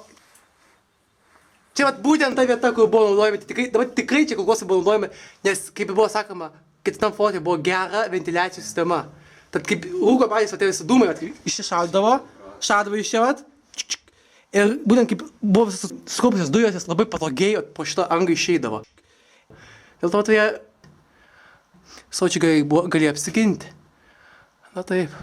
S1: Čia vat būtent ta vieta, kur buvo naudojami, dabar tikrai čia kulkosai buvo naudojami, nes kaip buvo sakoma, kad tam forte buvo gera ventiliacijos sistema. Tad kaip rūko patys vat visi dūmai, išsišaudavo iš čia vat. Ir būtent kaip buvo visas skaupusios dujos, jis labai patogiai po šitą angą išeidavo. Dėl to jie saučiai galėjo apsiginti. Na taip.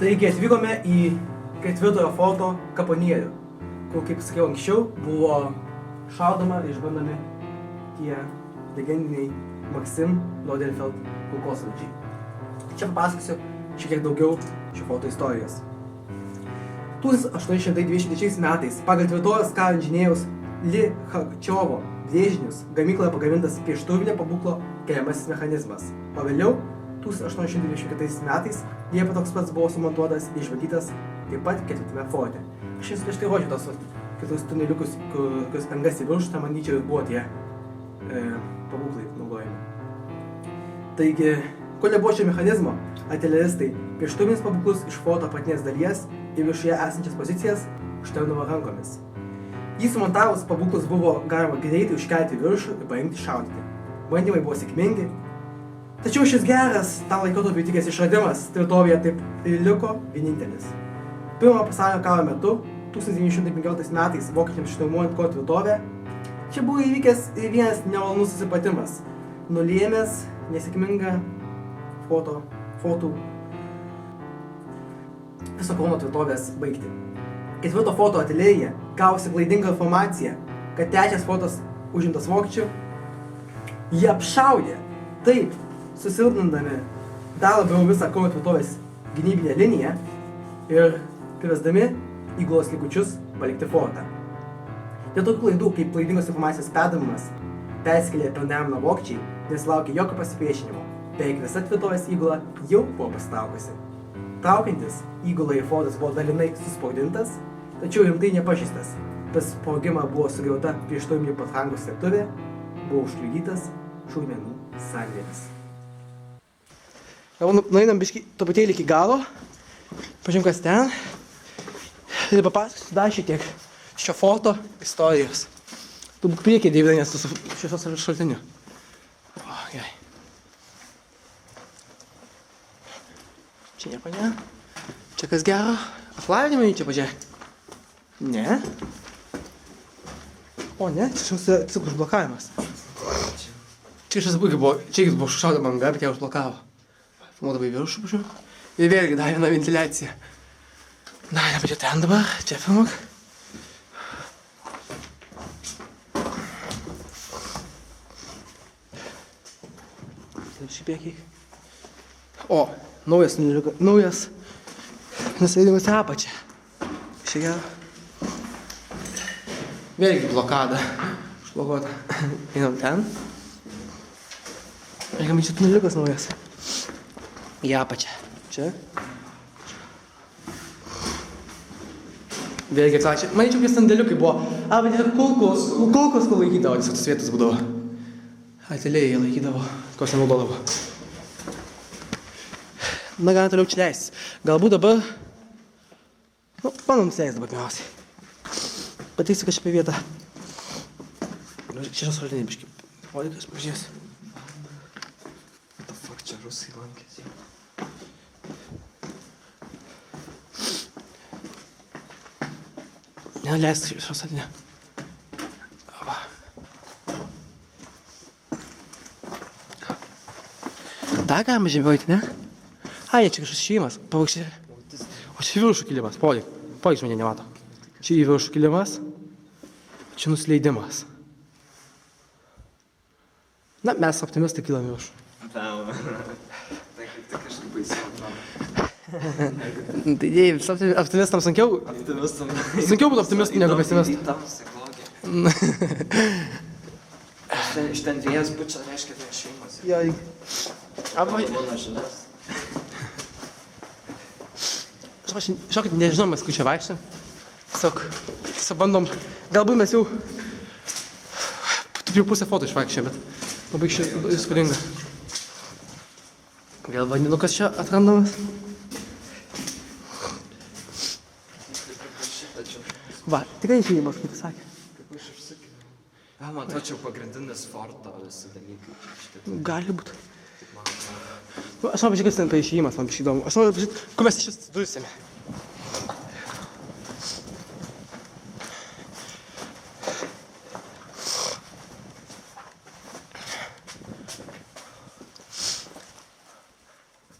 S1: Taigi atvykome į 4 forto kaponierių, kur, kaip sakiau anksčiau, buvo šaudoma ir išbandomi tie legendiniai Maxim Nordenfeld kulkosvaidžiai. Čia papasakosiu šiek tiek daugiau šio forto istorijos. 1823 metais pagal tvirtovės karo inžinieriaus Lichačiovo brėžinius gamykloje pagamintas priešturvinio pabūklo keliamasis mechanizmas, o vėliau 1824 metais Liepa toks pats buvo sumontuotas ir išbandytas taip pat 4 forte. Aš jums prieš tai rodžiau tos kitus tuneliukus, kurios angas į viršų, tam manyčiau ir buvo tie pabūklai naudojami. Taigi, kol nebuvo šio mechanizmo, artileristai priešturvinius pabūklus iš forto apatinės dalies ir viršuje esančias pozicijas užtempdavo rankomis. Jį sumontavus pabūklus buvo galima greitai užkelti viršų ir paimti šaudyti. Bandymai buvo sėkmingi. Tačiau šis geras, tą laikotarpį tikęs išradimas tvirtovėje taip ir liko vienintelis. Pirmojo pasaulinio karo metu, 1915 metais vokiečiams šturmuojant Ko tvirtovę, čia buvo įvykęs vienas nemalonus susipatimas, nulėmęs nesėkmingą fortų viso Kauno tvirtovės baigtį. Ketvirto forto artilerija gavusi klaidingą informaciją, kad trečias fortas užimtas vokiečių, jie apšaudė, taip susilpnindami dar labiau visą Kauno tvirtovės gynybinę liniją ir priversdami įgulos likučius palikti fortą. Dėl tokių klaidų, kaip klaidingos informacijos perdavimas, persikėlė per Nemuną vokiečiai, nesulaukė jokio pasipriešinimo. Beveik visa tvirtovės įgula jau buvo pasitraukusi. Traukiantis, įgula į fortas buvo dalinai susprogdintas, tačiau rimtai nepažįstas. Per sprogimą buvo sugriauta prieššturminė patrankų slėptuvė, buvo užkliudytas šaudmenų sandėlis. Nueinam biškį truputėlį iki galo, pažiūrėm kas ten ir papasakosiu dar šiek tiek šio forto istorijos. Tu būk priekį, Deividai, nes tu su šviesos šaltiniu. O, gerai. Čia nieko ne. Čia kas gero? Aplavinimai čia pažiūrėk. Ne. O ne, čia šiandien tik užblokavimas. Čia šiandien buvo, čia buvo šauda banga, bet ją užblokavo. Filmuodavai viršų, pažiūrėjau. Ir vėlgi dar viena ventiliacija. Na, nepačiu ten dabar, čia filmuok. Šį priekį. O, naujas nusileidimas į apačią. Šia gero. Vėlgi blokada. Užblokuota. Einam ten. Reikia čia tuneliukas naujas. Į apačią. Čia. Vėlgi aklačiai. Manyčiau, kad sandėliukai buvo. Bet yra kulkos, kur laikydavo, tiesiog tas vietas būdavo. Artilerija laikydavo, ko nenaudodavo. Na, galim toliau čia leistis. Galbūt dabar... Bandom nusileist dabar pirmiausiai. Pateiksiu kažkaip apie vietą. Šešios šaltiniai biškai. Polikas, pažiūrės.
S2: What the fuck, čia rusai lankėsi.
S1: Neleisk šios šaltinę. Dar galima žemiuoti, ne? Ai, čia kažkas išėjimas. Palauk, čia... O čia į viršų kilimas, palauk. Palauk, žmonė nemato. Čia į viršų kilimas. Čia nusileidimas. Na, mes optimistai kilam į viršų.
S2: Tai kažkaip baisiau atrodo.
S1: Tai optimistams sunkiau? Sunkiau būtų optimistų negu pesimistų.
S2: Iš ten vėjas bučia, reiškia, tai šeimas.
S1: Jo,
S2: Būna žinias.
S1: Žinokit, nežinau, mes kur čia vaikščiam. Tiesiog bandom, galbūt mes jau jau pusę foto išvaikščiam, bet labai įspūdinga. Vėl vandenukas čia atrandamas. Va, tikrai išėjimas, kaip sakė.
S2: Man tačiau pagrindinis forto visi dalykai.
S1: Gali būt. Aš noriu pažiūrėti, kas ten per išėjimas, man biškai įdomu. Aš noriu pažiūrėti, kur mes iš atsidūsime.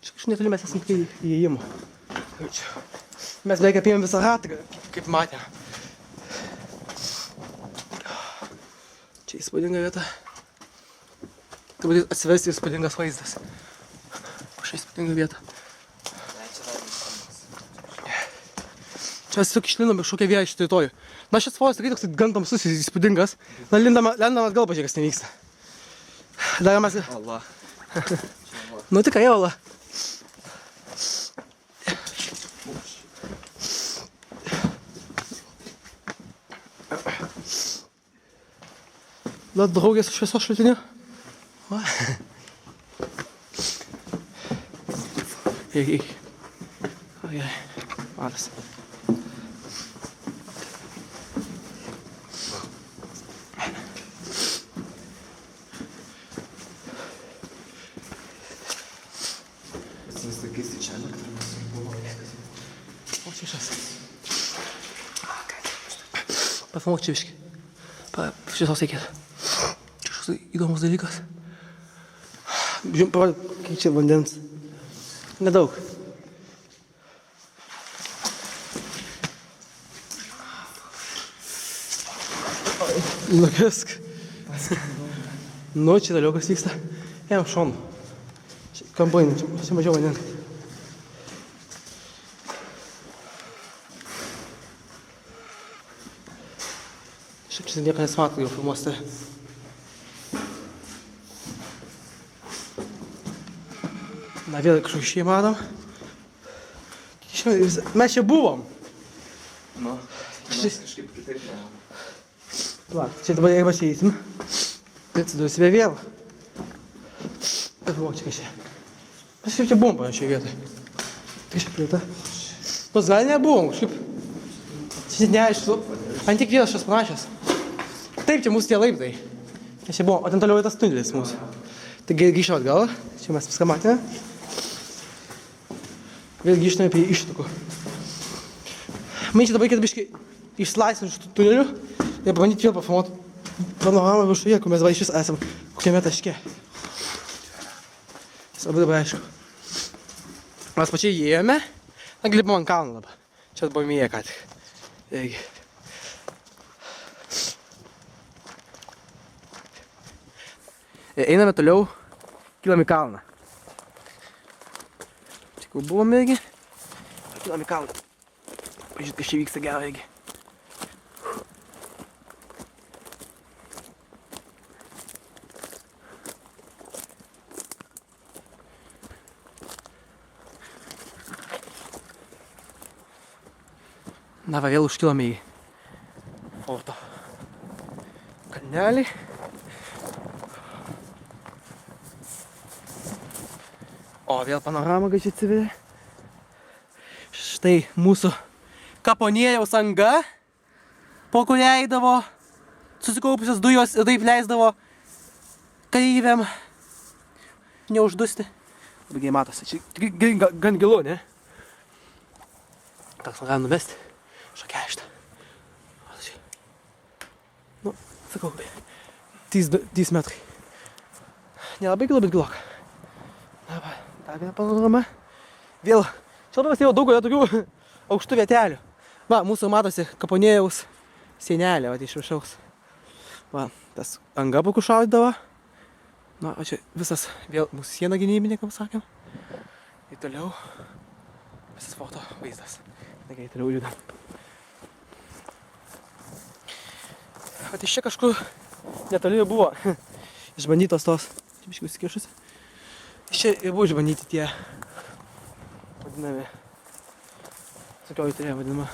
S1: Čia netoli mes esam prie įėjimo. Mes beveik apėjom visą ratą, kaip matėme. Čia įspūdinga vieta. Turbūt atsivesti įspūdingas vaizdas. Šią įspūdingą vietą. Čia mes tiesiog išlindom kažkokią vietą iš teritorijų. Na, šis foras tikrai toks gan tamsus įspūdingas. Na, lendam atgal pažiūrėk, kas ten vyksta. Dar mes...
S2: Allah.
S1: Nu, tikrai, Allah. Na, draugės su šviesos šaltiniu. Eik. Gerai, vadas.
S2: Visais laikais tai čia elektrimas buvo.
S1: O čia šas. Pasmok čia biškį. Šviesos reikėtų. Čia kažkoks įdomus dalykas. Žiūrėjom, parodyk, kiek čia vandens. Nedaug. Nukisk. Nu, čia toliau kas vyksta. Ėjom šonu. Čia kambainė, čia mažiau vandens. Čia nieko nesimato, jau filmuosite. Na, vėl kažkokį šį matom. Mes čia buvom.
S2: Nu, mes kažkaip kitaip nevom.
S1: Va, čia dabar jeigu čia eisim. Tai atsidūsime vėl. Bet buvo čia kažkai. Mes šiaip čia buvom panašiai vietoj. Tai čia prieita. Nors gal nebuvom kažkaip. Čia neaišku. Ant tik vienas šios panašios. Taip, čia mūsų tie laiptai. Čia buvo, o ten toliau tas tunelis mūsų. Tai grįžtame atgal. Čia mes viską matėme. Vėl grįžtame prie ištakų. Man čia dabar reikėtų biškai išlaisvinti iš tų tunelių ir pabandyti vėl pafilmuoti panoramą viršuje, kur mes dabar iš vis esam kokiame taške. Tas labai aišku. Mes pačiai įėjome, lipom ant kalno dabar. Čia buvom įėję ką tik. Taigi. Einame toliau, kylam į kalną. Čia kur buvom irgi, kylam į kalną. Pažiūrėt, kas čia vyksta gero irgi. Na va, vėl užkilome į forto kalnelį. O, vėl panorama gražiai atsiveria. Štai mūsų kaponieriaus anga, po kurią eidavo susikaupusios dujos ir taip leisdavo kareiviam neuždusti. Labai gerai matosi, čia gan gilu, ne? Toks man gali nuvesti šakelį šitą. Nu, sakau, 3 metrai. Nelabai gilu, bet gilok. Dabar, dar viena panorama. Vėl, čia labai jau daug tokių aukštų vietelių. Va, mūsų matosi kaponieriaus sienelė, va, iš viršaus. Va, tas anga puku šaudydavo. Na, o čia visas vėl mūsų siena gynybinė, kaip sakėm. Ir toliau visas forto vaizdas. Taigi, toliau judam. Vat iš čia kažkur netoli buvo išbandytos tos, čia biškai užsikišusi. Iš čia ir buvo išbandyti tie vadinami, sakioji turėjo vadinama,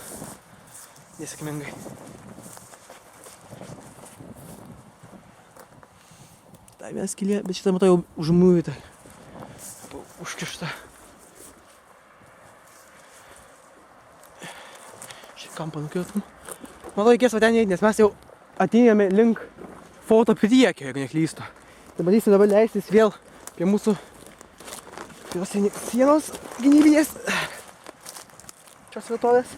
S1: nesėkmingai. Tai vienas skylė, bet šitą matau jau užmūvyta, užkišta. Šį kampą nukirtum. Manau, reikės va ten įeiti, nes mes jau atėjome link forto priekio, jeigu neklystu. Tai bandysim dabar leistis vėl prie mūsų sienos gynybinės šios vietovės.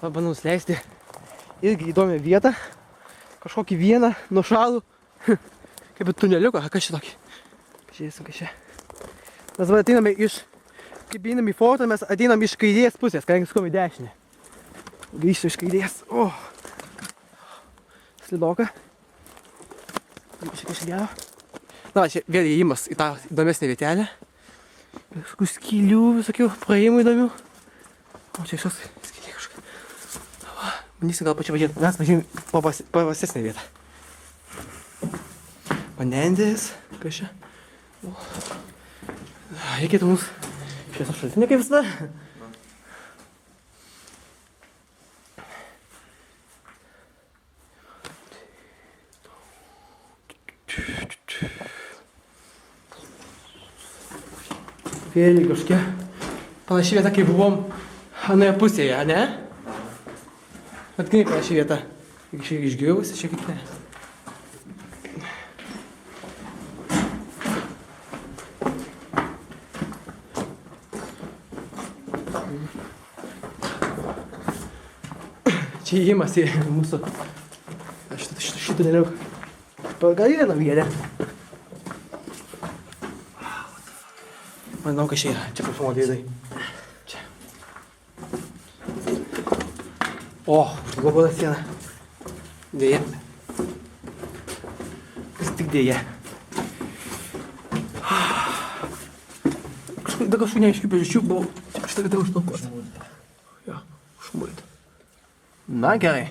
S1: Bandau nusileisti irgi įdomią vietą, kažkokį vieną nuošalų, kaip ir tuneliuką, kas čia tokį. Pažiūrėsim, kas čia. Mes dabar ateiname iš, kaip einam į fortą, mes ateinam iš kairės pusės, kadangi skubam į dešinę. Grįžtu iš kairės. O! Slidoka. Šiek tiek gero. Na, čia vėl įėjimas į tą įdomesnę vietelę. Kažkokių skylių, visokių praėjimų įdomių. O čia šios skyliai kažkokia. Bandysim gal pačią važiuoti. Mes važiuojam pavasesnę vietą. Vandendės. Kas čia? Reikėtų mums šviesos šaltinį kaip visada. Vėlgi kažkokia panaši vieta, kaip buvom anoje pusėje, ne? Bet kaip panaši vieta? Šiek tiek išgriuvusi, šiek tiek ne. čia įėjimas į mūsų šitą neliau. Gal į vieną vietę. Manau, kad čia yra. Čia parfumo dėdai. Čia. O, užgloboda siena. Dėja. Vis tik dėja. Dar kažkokių neaiškių priežasčių buvo šitą vietą užblokuota. Jo, užmūryta. Na gerai.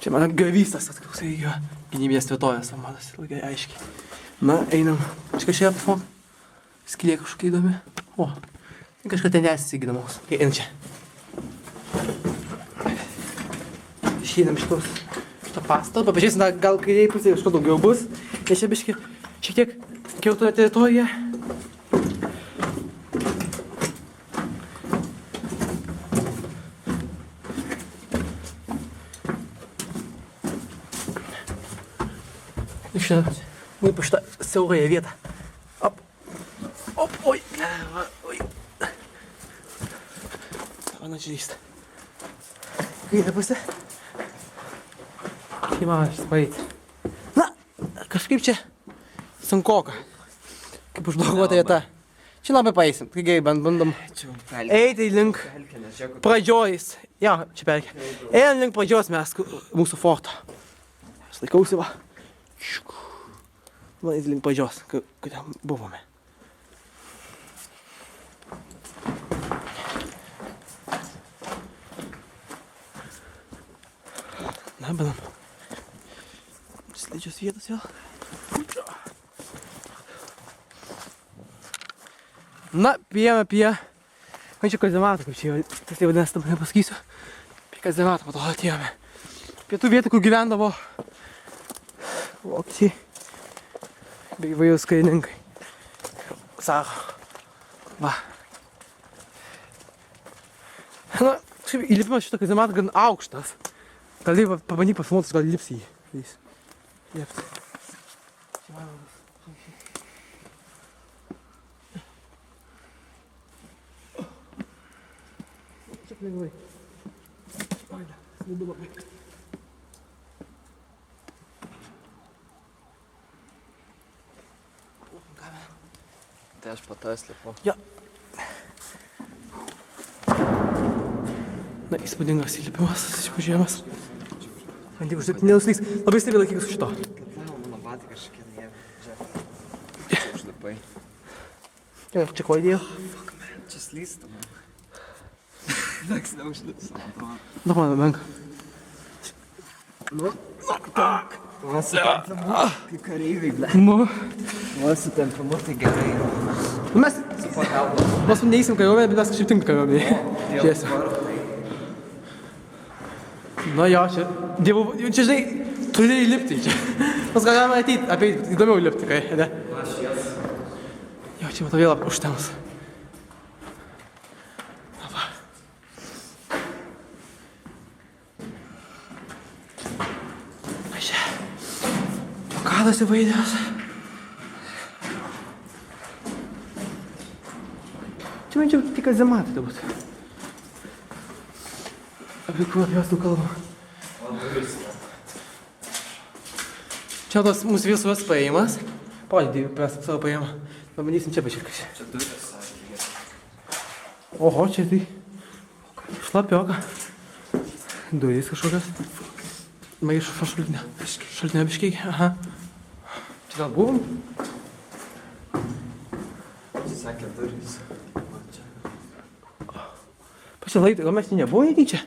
S1: Čia mano gavystas, tas koksai jo gynybinės tvirtovės, matosi labai aiškiai. Na, einam. Čia kažkaip apfon. Skylė kažkokia įdomi. O, kažką ten nesigydamos. Einam čia. Išeinam šitą pastatą. Pažiūrėsim, gal kairiai pusėje kažko daugiau bus. Nes čia biški šiek tiek kiautoje teritorijoje. Šiandien mūjų po šitą siaurąją vietą. Op. Op, oi. Oi. Mano čia lysta. Kairė pusė. Įmanas paeiti. Na, kažkaip čia sunkoka. Kaip užblokuota vieta. Čia labai paeisim. Tai gerai, bandom eiti link pradžiojais. Jo, čia pelkė. Einam link pradžios mes mūsų forto. Aš laikausi va. Man link pradžios, kur ten buvome. Na, bandom. Slidžios vietos vėl. Na, priėjome prie... Man čia kazemato, kaip čia tas tai vadinasi, tam nepasakysiu. Prie kazemato, po to atėjome. Prie tų vietų, kur gyvendavo vokiečiai bei įvairūs karininkai. Sako. Va. Na, šiaip įlipimas šitą kazematą gan aukštas. Gal pabandyk pasimotus, gal įlips jį. Liepti. Šiek lengvai. Oida, slidu labai.
S2: Tai aš po to slipu.
S1: Jo. Na, įspūdingas įlipimas, pažiūrėjimas. Man tik užsipti nenuslys. Labai stipriai laikykis už šito.
S2: Mano batai kažkokie, jie, žiūrėk. Užlipai.
S1: Jo, čia ko įdėjau?
S2: Fuck, man, čia slysta, man. Nieks neužlips, man atrodo.
S1: Na, man menka.
S2: Nu, tak. O su tempimu, kaip kareiviai, ble.
S1: Nu.
S2: O su tempimu, tai gerai.
S1: Nu, mes...
S2: Su pagalba.
S1: Mes neįsim kariuomenę, bet mes kažkaip tinka kariuomenėje. Žiūrėsim. Na jo, čia... Dievu... Čia, žinai, turi įlipti čia. Mes galime ateiti, apeiti, įdomiau įlipti, kai, ne?
S2: Aš jas.
S1: Jo, čia matau vėl užtemas. Va. Aš čia. Lokalas įvairios. Čia man čia tik kazematai turbūt. Apie kuriuos tu kalbam. Čia tos mūsų visos paėjimas. Parodė, mes savo paėmą. Pabandysim čia pažiūrėk.
S2: Čia duris, sakė.
S1: Oho, čia tai šlapioka. Duris kažkokios. Maišo šaltinio. Šaltinio biškiai. Aha. Čia gal buvom?
S2: Sakė duris.
S1: Pasilaidai, gal mes nebuvom netyčia?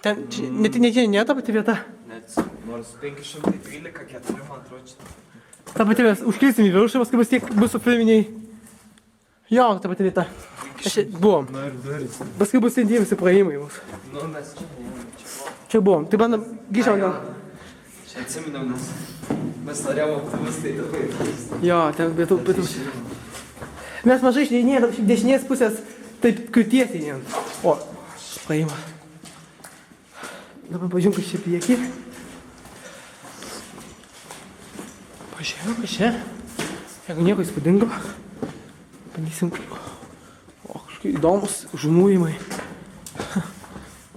S1: Ten, ne ta pati vieta.
S2: Net nors 513, 4, man atrodo, čia.
S1: Ta pati mes užklysim į viršų, paskui bus tiek bus su filminiai. Jo, ta pati vieta. Aš čia buvom.
S2: Nu ir duris.
S1: Paskui bus ten visi praėjimai mūsų.
S2: Nu, mes čia neėjome, čia buvo.
S1: Čia buvom. Tai bandom, grįžom gal.
S2: Čia atsiminiau, nes mes norėjom optimistai dabar.
S1: Jo, ten pietų. Mes mažai išdėjinėjom, šiaip dešinės pusės taip krūties įnėjom. O, praėjimą. Dabar pažiūrėm, kas čia priekį. Pažiūrėm, kas čia. Jeigu nieko įspūdingo. Bandysim. O, kažkaip įdomus žumūrimai.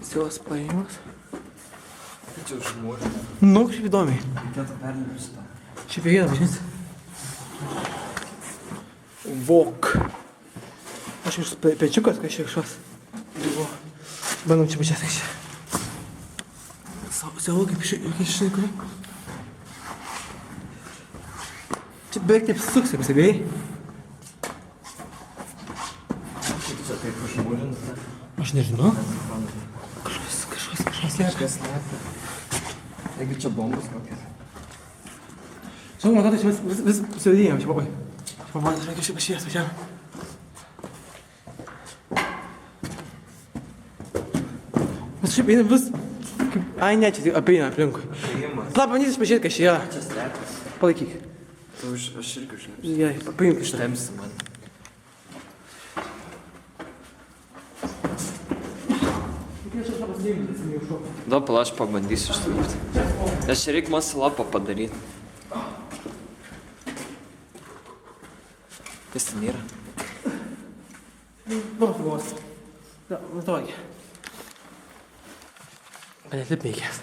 S1: Silas praėjimas.
S2: Čia užmūrė.
S1: Nu, kažkaip įdomiai.
S2: Reikėtų perlipti tą.
S1: Šiaip į vieną pažinti. Vok. Aš iš pečiukas kažkas. Bandom čia pačias kažkaip. Savo kaip iššaikai. Čia beveik taip suksi, pasibėjai.
S2: Čia taip užmūrinta.
S1: Aš nežinau. Kažkas lieka.
S2: Kažkas lieka. Jeigu čia bombos kokias.
S1: Žinau, man atrodo, čia vis sėdėjom, čia pabai. Čia pabai, aš reikia šiaip pašies, važiavam. Mes šiaip einam vis... Ai, ne, čia apeina aplinkui.
S2: Priimas.
S1: Pala, bandytis pažiūrėti, kas čia yra.
S2: Čia slepias.
S1: Palaikyk.
S2: Tu aš irgi užlepsiu.
S1: Gerai, paimk iš tą.
S2: Ištemsi man. Da, pala, aš pabandysiu išlipti. Aš čia reikia masalapą padaryti. Kas ten yra?
S1: Vos. Da, nutogi. Gal net lipti reikės.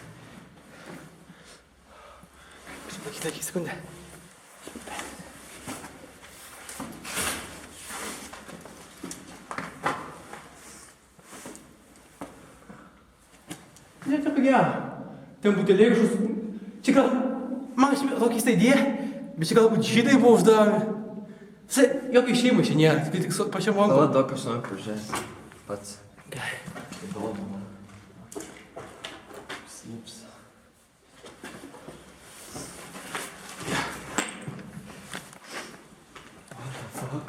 S1: Pasipakyti akį sekundę. Ne, čia pagėjo. Ten buteliai kažkoks... Čia gal... Man kažkaip tokia keista idėja, bet čia galbūt šitai buvo uždaromi. Visai, jokiai šeimai čia nėra, tik pačiam vangu.
S2: Pala, daug aš noriu pažiūrėti. Pats.
S1: Gerai.
S2: Įdomu man. Slips. What the fuck?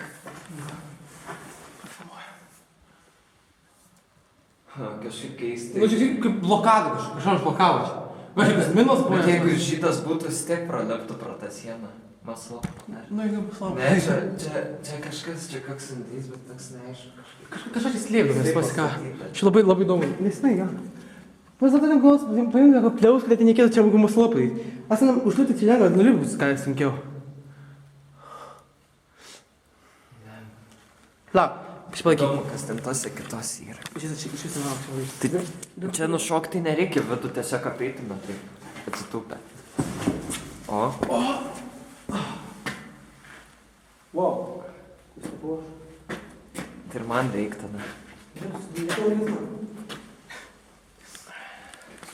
S2: Kažkaip keistai.
S1: Nu, čia kaip blokada kažkas blokavo čia. Kažkas minos buvo.
S2: Bet jeigu žydas būtų vis tiek praleptų pro tą sieną. Maslo.
S1: Nu, jeigu paslauk.
S2: Ne, čia kažkas, čia koks sandys, bet toks neaišku.
S1: Kažką čia slėpdavės, pasika. Čia labai įdomu. Nesinai, gal. Pas tada tam gaus, paimti tokio pliaus, kad tai nereikėtų čia mūsų maslo padaryti. Asinam, užduoti čia lengva, nulipus, ką sunkiau. Lauk, išpalaikyk.
S2: Įdomu, kas ten tose kitose yra.
S1: Šis lauk.
S2: Tai čia nušokti nereikia, bet tu tiesiog apeitume taip atsitūpę. O.
S1: Wow.
S2: Tai ir man reik tada.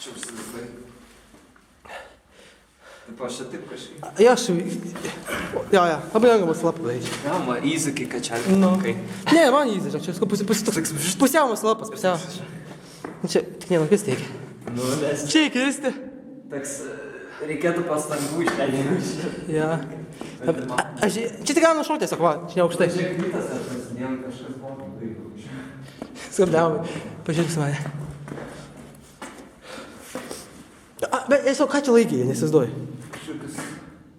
S2: Čia užsilipai. Taip aš čia taip kažkaip.
S1: Ja, labai lengva maslo padaryti.
S2: Ja, man easy, kai kačialį.
S1: Nu. Ne, man įzai, čia pusiau maslapas, pusiau. Čia tik nenukis teikia.
S2: Nu, nes
S1: Čia įkristi.
S2: toks reikėtų pastangų išleidžiu.
S1: Ja. Čia tik galima nušokti tiesiog, va, čia neaukštai.
S2: Žiūrėk, kitas ar pasidėjom kažkas buvo.
S1: Skardavai, pažiūrėk su mane. Bet tiesiog ką čia laikė, nesizduoju.
S2: Kažkokius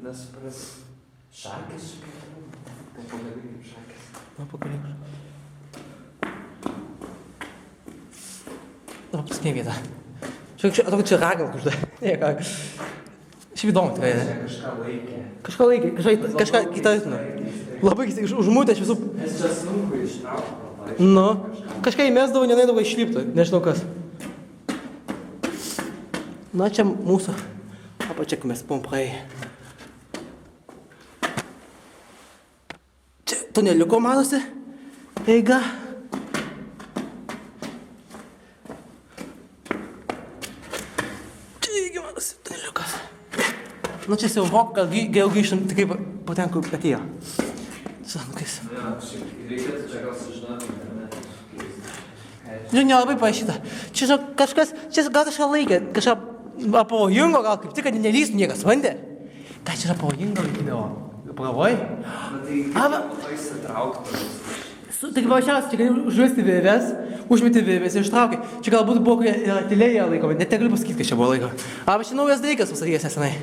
S2: nesupras. Šakės čia kaip. Tai pagarai kaip šakės.
S1: Na, pagarai. Na, paskutinė vieta. Čia, atrodo, čia ragal kažkai. Ne, ką. Šiaip įdomu tikrai, ne?
S2: Kažką laikė.
S1: Kažką laikė, kažką kitą įtino. Labai keistai, užmūtė aš visų...
S2: Nes čia sunku ištraukti.
S1: Nu, kažką įmesdavo, nenaidavo išlipti, nežinau kas. Na, čia mūsų. Apačia, kai mes pomprai. Čia tuneliuko matosi. Eiga. Čia irgi matosi tuneliukas. Nu, čia jau vok, gal geriau grįžtam, tikrai patenku atėjo. Sanukais.
S2: Ja, reikėtų čia gal sužinoti internetą.
S1: Žinai, nelabai parašyta. Čia žinok, kažkas, čia gal kažką laikė, kažką pavojingo, gal kaip tik, kad nelystų niekas, vandė. Ką čia yra pavojingo laikydavo? Pagalvoj?
S2: Bet tai labai įsitraukti.
S1: Tai paprasčiausiai, čia gali užvesti virves, užmeti virves ir ištrauki. Čia galbūt buvo kokie artilerija laikomi, net negaliu pasakyti, kad čia buvo laikomi. Arba čia naujas dalykas pasakys nesenai.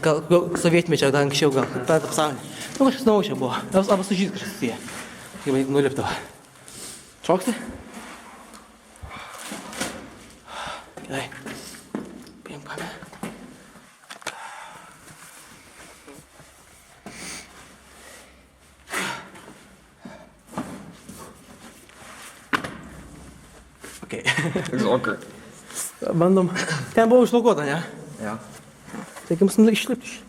S1: Gal sovietmečio, dar anksčiau, gal per pasaulį. Nu, kažkas naujas čia buvo. Arba su žydais kažkas susiję. Kaip man nuliptavo. Šoksti? Gerai. Paimk kamerą. Okay.
S2: Okay.
S1: Bandom. Ten buvo išlaukuota, ne?
S2: Jo.
S1: Tai mums išlipti iš.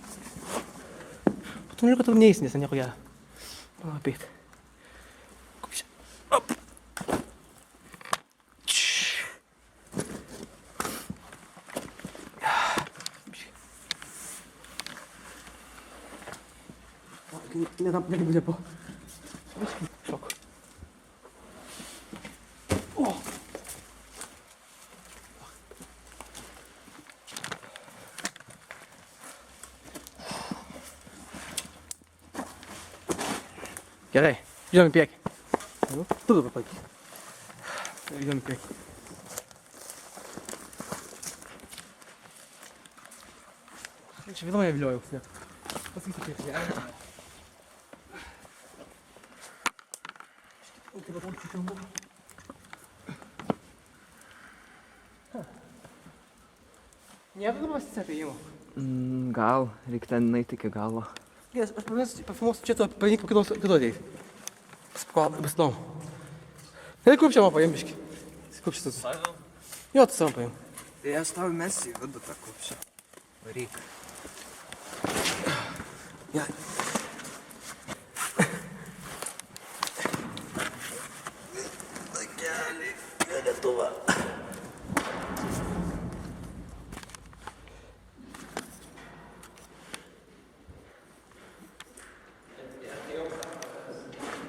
S1: Po tuneliuko tau neįsi, nes ten nieko gero. Mano apeit. Kaip čia? Op. Не по. Шок. О! Gerai, judam į priekį. Tu dabar palaikyk. Judam į priekį. Čia vėl mane viliojau, ne? Pasakysiu priekį, ne? Nėra dabar pasisapėjimo.
S2: Gal, reikia ten nueiti iki galo.
S1: Aš pafilmuosiu čia, tu pavyk po kito ateiti. Bus įdomu. Gerai, kaip čia man paim biškį? Kaip šitas? Jo, tu savo paim.
S2: Tai aš tau mesiu į vidų tą kupšą. Varyk.
S1: Ja. Lietuva.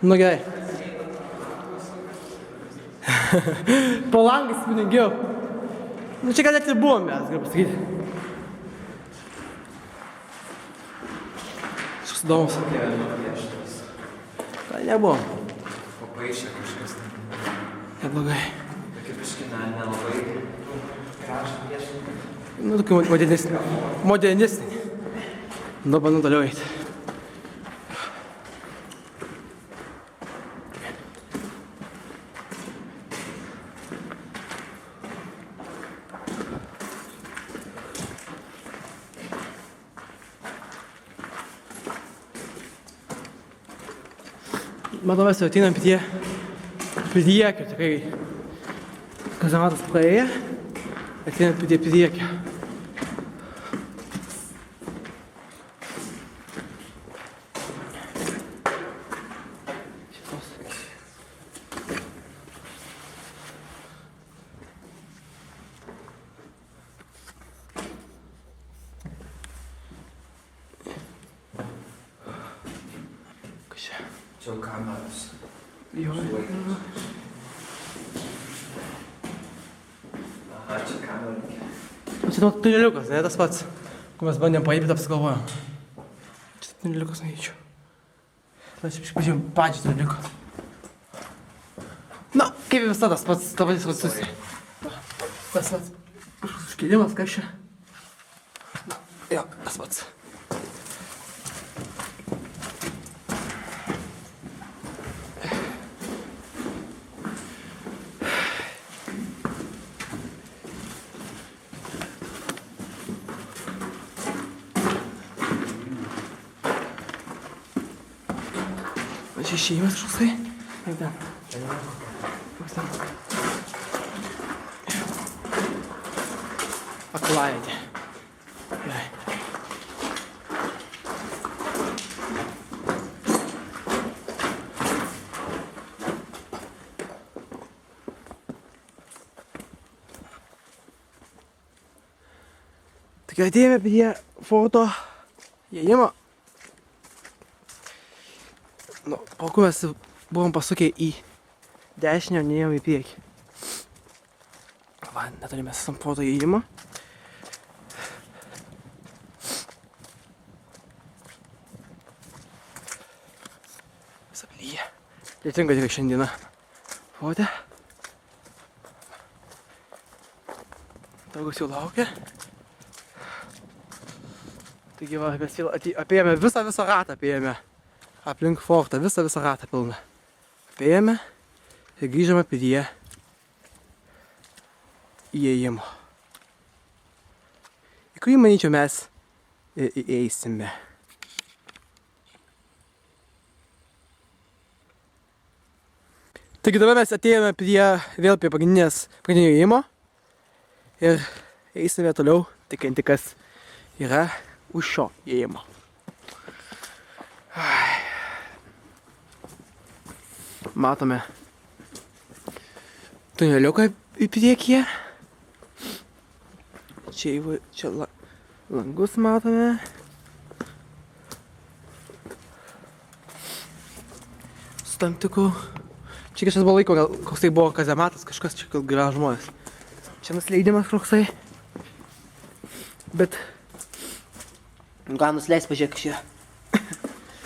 S1: Nu gerai. Po langais spinningiau. Nu čia gal net ir buvom mes, galiu pasakyti. Šis įdomus. Gal nebuvom.
S2: Papaišė kažkas.
S1: Neblogai.
S2: Tokia biškina nelabai gražą piešinį.
S1: Nu, tokių modernesnį. Modernesnį. Nu, bandau toliau eiti. Matau, mes jau ateinam prie priekio, tikrai kazematas praėję, ateinam prie priekio. Kas čia?
S2: Čia kameros.
S1: Jo.
S2: Aha, čia kamera.
S1: Čia toks tuneliukas, ne tas pats, kur mes bandėm paėpyti, apsigalvojom. Čia tuneliukas neįčiau. Tada čia pažiūrėjom pačią tuneliuką. Na, kaip ir visada, tas pats, ta patys vasus. Tas pats. Kažkoks užkėlimas, kas čia? Jo, tas pats. Čia išėjimas kažkoks tai? Kaip ten? Koks ten? Aklavietė. Gerai. Tai atėjome prie forto įėjimo. Nu, po kur mes buvom pasukę į dešinę, neėjom į priekį. Va, netoli mes esam forto įėjimo. Saplyje. Lietinga tik šiandieną. Forte. Draugas jau laukia. Taigi va, mes vėl apėjome visą ratą apėjome. Aplink fortą, visą ratą pilną. Apėjome ir grįžome prie įėjimo. Į kurį, manyčiau, mes įeisime. Taigi dabar mes atėjome prie pagrindinio įėjimo. Ir eisime toliau, tikinti, kas yra už šio įėjimo. Matome tuneliuką į priekyje. Čia langus matome. Su tam tikru. Čia kažkas buvo laiko, gal koks tai buvo kazematas, kažkas čia gal gyvena žmonės. Čia nusileidimas koksai. Bet gal nusileis, pažiūrėk šį.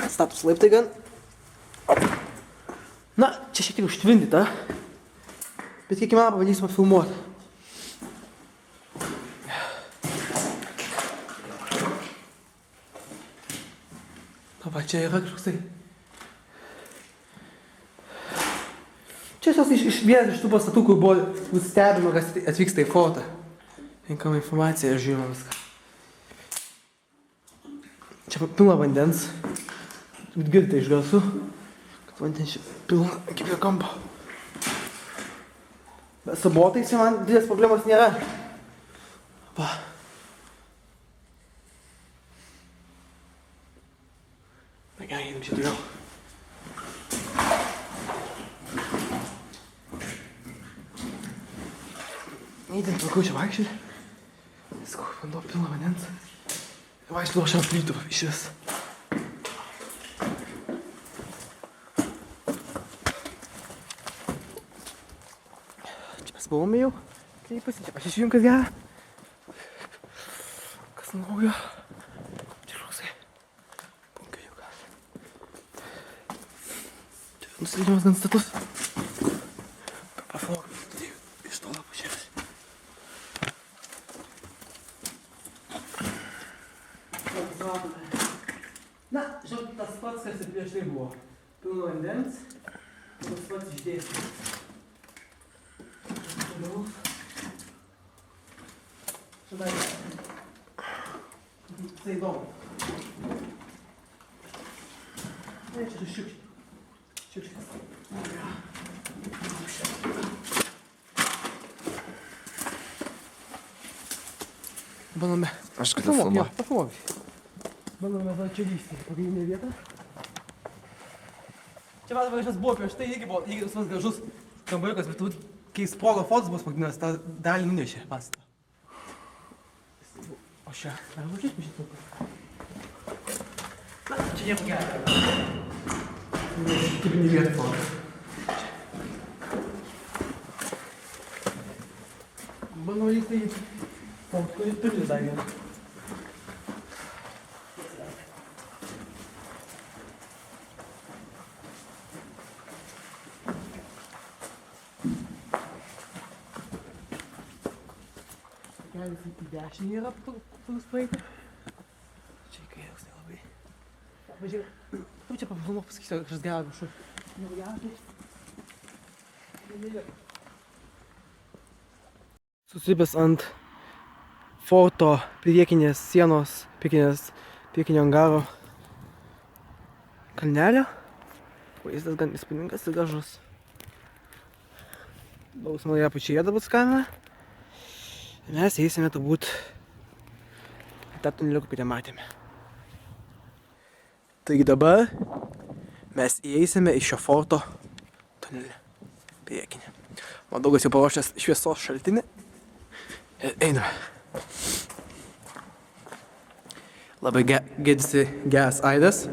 S1: Status laiptai gan. Na, čia šiek tiek užtvindyta. Bet kiek įmanoma pabandysime filmuoti. Na va, čia yra kažkoksai. Čia vienas iš tų pastatų, kur buvo nustebino, kas atvyksta į fortą. Rinkama informacija ir žiūrima viską. Čia pilna vandens. Girdite iš garsų, kad vandens čia pilna iki prie kampo. Bet su botais man didelės problemos nėra. Va. Na gerai, einam čia toliau. Neįdint tvarkau čia vaikščioti. Visko, vanduo pilna vandens. Vaikščioti aš ant plytų iš vis. Čia mes buvome jau. Kreipiasi, čia pasižiūrėjom, kas gera. Kas naujo. Čia kažkoksai bunkeriukas. Čia nusileidimas gan status. Iš tolo pažiūrės. Na, žinot, tas pats, kas ir prieš tai buvo. Pilno vandens, tas pats išdėstė. Toliau. Štai. Tai įdomu. Ne, čia tu šiukšti. Šiukštis. Bandome.
S2: Aš galiu filmuoti.
S1: Jo, pafilmuok. Bandome va čia lysti į pagrindinę vietą. Čia man kažkas buvo prieš tai, irgi buvo lygiai tas gražus kambariukas, bet turbūt, kai sprogo fotos bus pagrindinas, tą dalį nunešė pastatą. O čia, ar važiuos pažįstu? Na, čia nieko gero. Tipinį vietą fotos. Bandome lysti į fotos, kurį turi dar vieną. Kelias į dešinį yra patogus praeiti. Čia į kairės nelabai. Važiuok, kaip čia papildomą pasakysiu, kažkas gero kažkur. Nevagiausiai. Susipęs ant forto priekinės sienos, priekinio angaro kalnelio. Vaizdas gan įspūdingas ir gražus. Bausmoje apačioje dabar kamera. Mes eisime turbūt tą tuneliuką, kurį matėme. Taigi dabar mes įeisime į šio forto tunelį priekinį. Man Daugas jau paruošęs šviesos šaltinį. Ir einame. Labai girdisi geras aidas.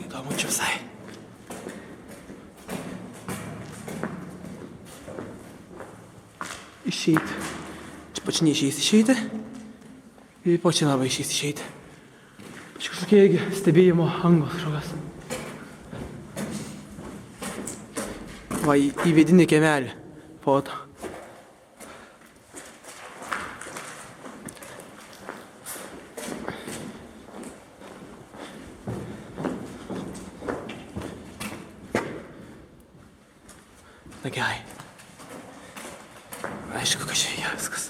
S1: Įdomu čia visai. Išeiti. Čia pačiu neišeis išeiti. Ir pačiu labai išeis išeiti. Čia kažkokie irgi stebėjimo angos kažkokios. Va, į vidinį kiemelį foto. Na gerai. Aišku, kad čia viskas.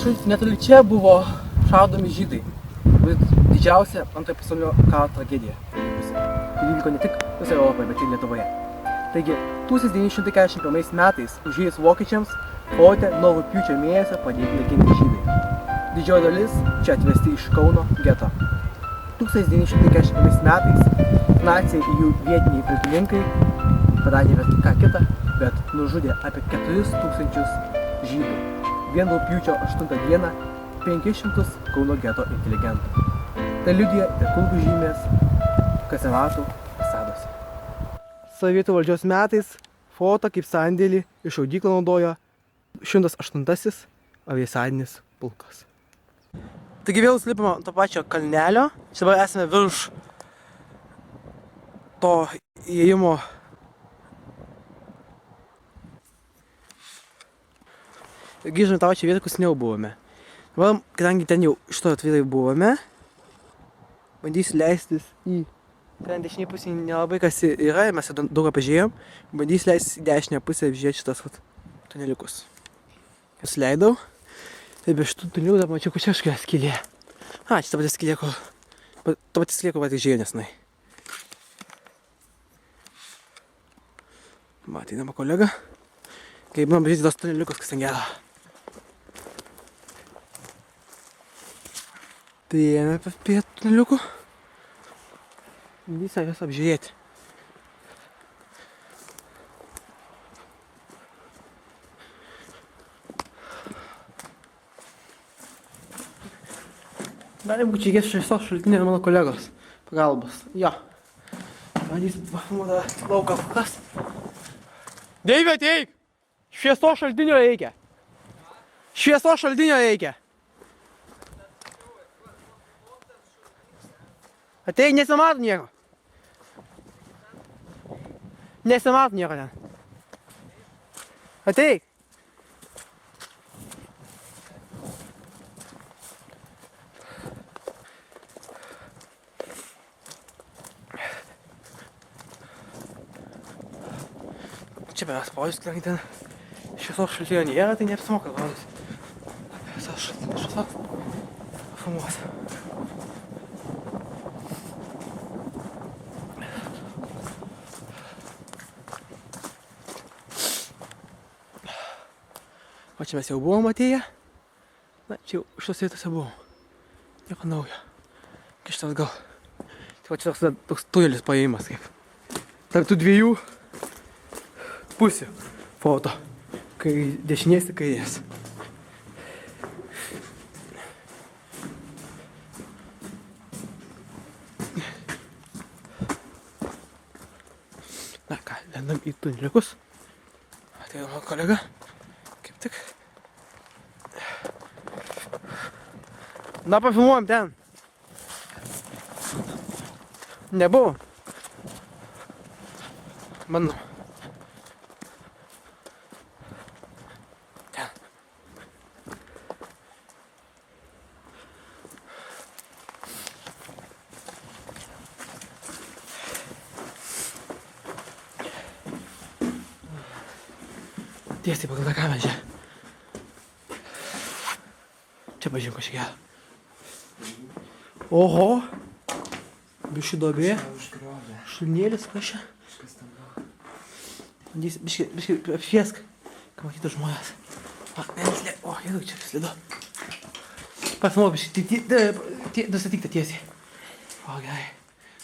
S1: Netoli čia buvo šaudomi žydai. Didžiausia antrojo pasaulinio karo tragedija. Tai įvyko ne tik visoje Europoje, bet ir Lietuvoje. Taigi, 1941 metais užėjus vokiečiams forte nuo rugpjūčio mėnesio pradėti naikinti žydai. Didžioji dalis čia atvesti iš Kauno geto. 1941 metais naciai ir jų vietiniai kaltininkai padarė bet ką kitą, bet nužudė apie 4000 žydų. Vien rugpjūčio 8 dieną 500 Kauno geto inteligentų. Tai liudija ir kulkų žymės kazematų fasaduose. Sovietų valdžios metais fortą kaip sandėlį iš šaudyklą naudojo 108 aviasadinis pulkas. Taigi vėl slipame ant to pačio kalnelio. Čia dabar esame virš to įėjimo. Grįžome tą pačią vietą, kur seniau buvome. Dabar, kadangi ten jau šito atvirai buvome, bandysiu leistis į... Ten dešinėje pusėje nelabai kas yra, mes jau daug apžiūrėjom. Bandysiu leistis į dešinę pusę apžiūrėti šitas tuneliukus. Jūs leidau. Tai be šitų tunelių dar mačiau, kur čia kažkokia skylė. Čia ta pati skylė, kur... Ta pati skylė, kur tik žiūrėjau nesenai. Ateinama kolega. Kai man pažiūrėti tos tuneliukus, kas ten gero. Priėjome prie tuneliukų. Visą juos apžiūrėti. Gali būti čia šviesos šaltinė mano kolegos pagalbos. Jo. Bandysim pafilmuoti lauką kas. Deivė, ateik! Šviesos šaltinio reikia. Šviesos šaltinio reikia. Ateik, nesimato nieko. Nesimato nieko ten. Ateik. Čia beveik pavojus, kadangi ten šviesos šaltinio nėra, tai neapsimoka pavojus. Šviesos filmuos. O čia mes jau buvom atėję. Na, čia jau šitos vietose buvom. Nieko naujo. Kištas gal. Tai va čia toks tunelis paėjimas kaip. Tarp tų dviejų pusių forto. Kai dešinės ir kairės. Na ką, lendam į tuneliukus. Atėjo mano kolega. Kaip tik. Na, pafilmuojam ten. Nebuvo. Mano. Ten. Tiesiai pagal tą kamerą čia. Čia pažiūrėjau kažkiek. Oho. Biški duobė. Šulnėlis, kas čia? Biški apšviesk, kad matytų žmonės. O, jėdau, čia slidu. Pafilmuok biški, nustatyk tą tiesiai. O, gerai.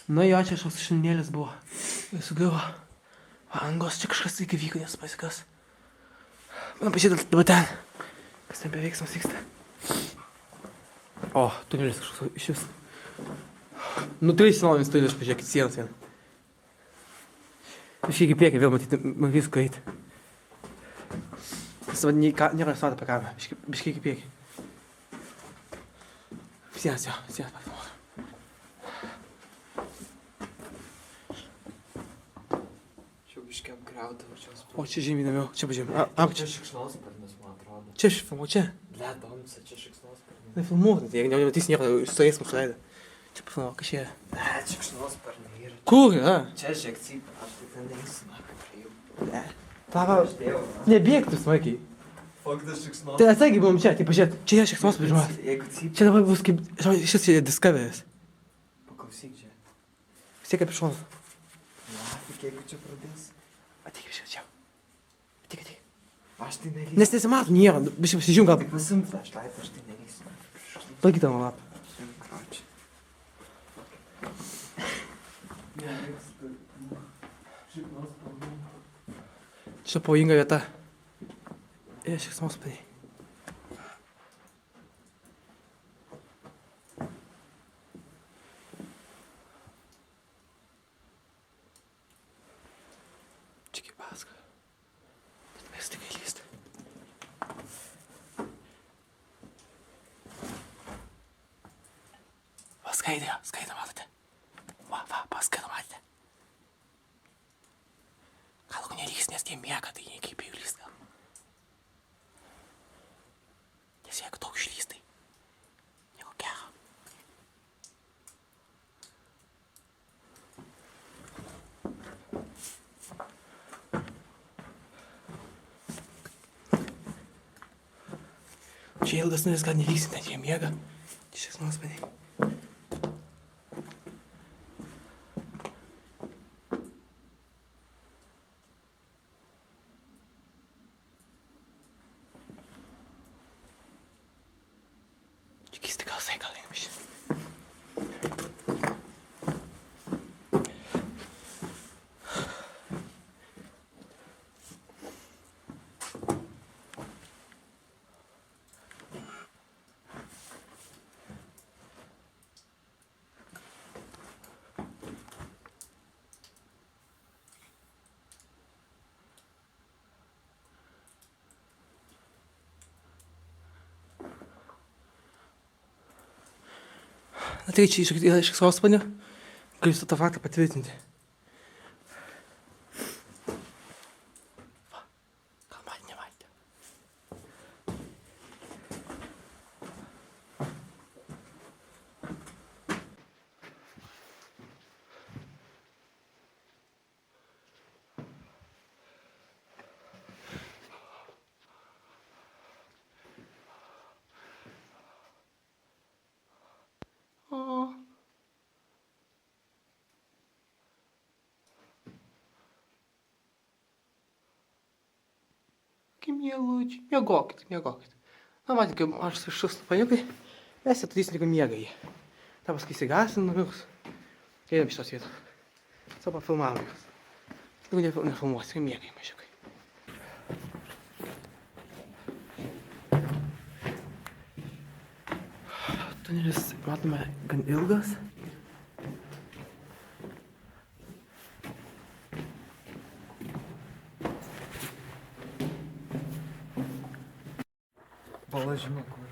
S1: Na jo, čia kažkoks šulnėlis buvo. Jis sugriuvo. Angos, čia kažkas tai vyko, nes pasikas. Man pažiūrėt dabar ten. Kas ten beveiksmas vyksta. O, tunelis kažkoks iš vis. Nu, 3 senovinis tunelis, pažiūrėkit, sienas vien. Aš iki priekį vėl matys kur eiti. Nėra suota apie kamerą, biškai iki priekį. Sienas jo, sienas pafilmuoju.
S2: Čia biškai apgriaudavo čia.
S1: O, čia žymiai įdomiau, čia pažiūrėjom.
S2: Čia šikšnosparnis, man atrodo.
S1: Čia filmuoju, čia.
S2: Ble, domsa, čia šikšnosparnis.
S1: Tai filmuoju, jeigu nematys nieko, stovės mūsų leidą. Čia pafilmuoju, kas čia yra.
S2: Ble, šikšnosparniai yra.
S1: Kur yra?
S2: Čia žiek cypia, aš tai ten neįsima, kaip jau.
S1: Ble. Papa, nebėgtų smarkiai.
S2: Faktas šikšnos.
S1: Tai atsargiai buvom čia, tai pažiūrėt, čia yra šikšnosparnis, žinot.
S2: Jeigu cyp,
S1: Čia dabar bus kaip, žinot, šis čia Discovery'is.
S2: paklausyk čia.
S1: Vis tiek kaip šonas.
S2: Tik jeigu čia pradės.
S1: Ateik, čia. Ateik.
S2: Aš tai nerysiu.
S1: Nes nesimato nieko, biškai pasižiūrėjom gal.
S2: Tai pasim flashlight, aš tai nerysiu.
S1: Palaikyt mano lapą.
S2: Kročiai.
S1: Čia pavojinga vieta. Ir šikšnosparniai. Čia kaip paska. Mes tik įlysti. Va, skaidė, matote. Va, paskaidė, matėte. Gal ko nelys, nes tie miega, tai jie kaip įlys gal. Nes jeigu daug išlys, tai nieko gero. Čia ilgas nulis gal nelysi, net jie miega. Čia šikšnosparniai. Čia keisti galsai gal einam iš. Na tai čia yra iš šikšnosparnio. Galiu tą faktą patvirtinti. Va, gal matė, nematė. O. Kaip mielučiai. Miegokit. Na, matė, kaip aš šikšnosparniukai. Mes jie turėsim tik miegą jį. Ta paskui įsigasim, numirs. Einam iš tos vietos. Savo pafilmavom juos. Jeigu nefilmuosim, miegai mažiukai. Tunelis, matome, gan ilgas.
S2: Bala žino kur.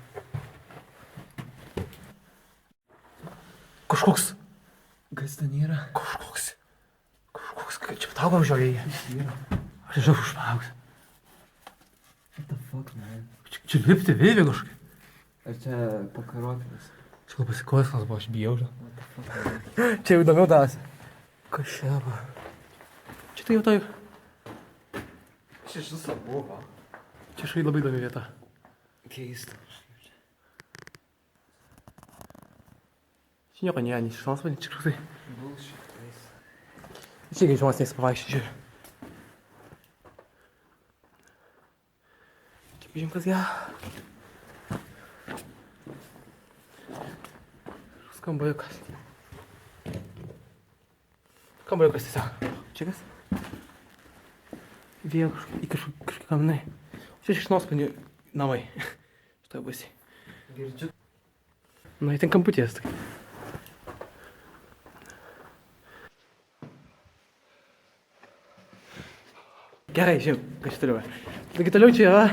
S1: Kažkoks.
S2: Kas ten yra?
S1: Kažkoks, kaip čia tau žiūrėjai. Aš žinau, užpauks.
S2: What the fuck, man?
S1: Čia lipti vėvė kažkaip.
S2: Ar čia pakarotinas?
S1: Čia gal pasikosmas buvo, aš bijau.
S2: What the fuck, man?
S1: Čia jau įdomiau dasi. Kas čia buvo? Čia tai jau taip.
S2: Čia iš viso buvo.
S1: Čia šai labai įdomi vieta.
S2: Keista.
S1: Čia nieko nėra, nei šikšnosparniai, čia kažkoksai.
S2: Bullshit, tais.
S1: Čia kai žmonės neis pavaikščioti, žiūri. Čia pažiūrėjom, kas ją. Kambariukas. Kambariukas tiesiog. Čia kas? Vėl kažkokie kamnai. Čia šikšnosparnių namai. Štai baisiai.
S2: Girdžiu.
S1: Na, ten kamputės. Gerai, žiūrėjau, kas čia toliau. Taigi toliau čia yra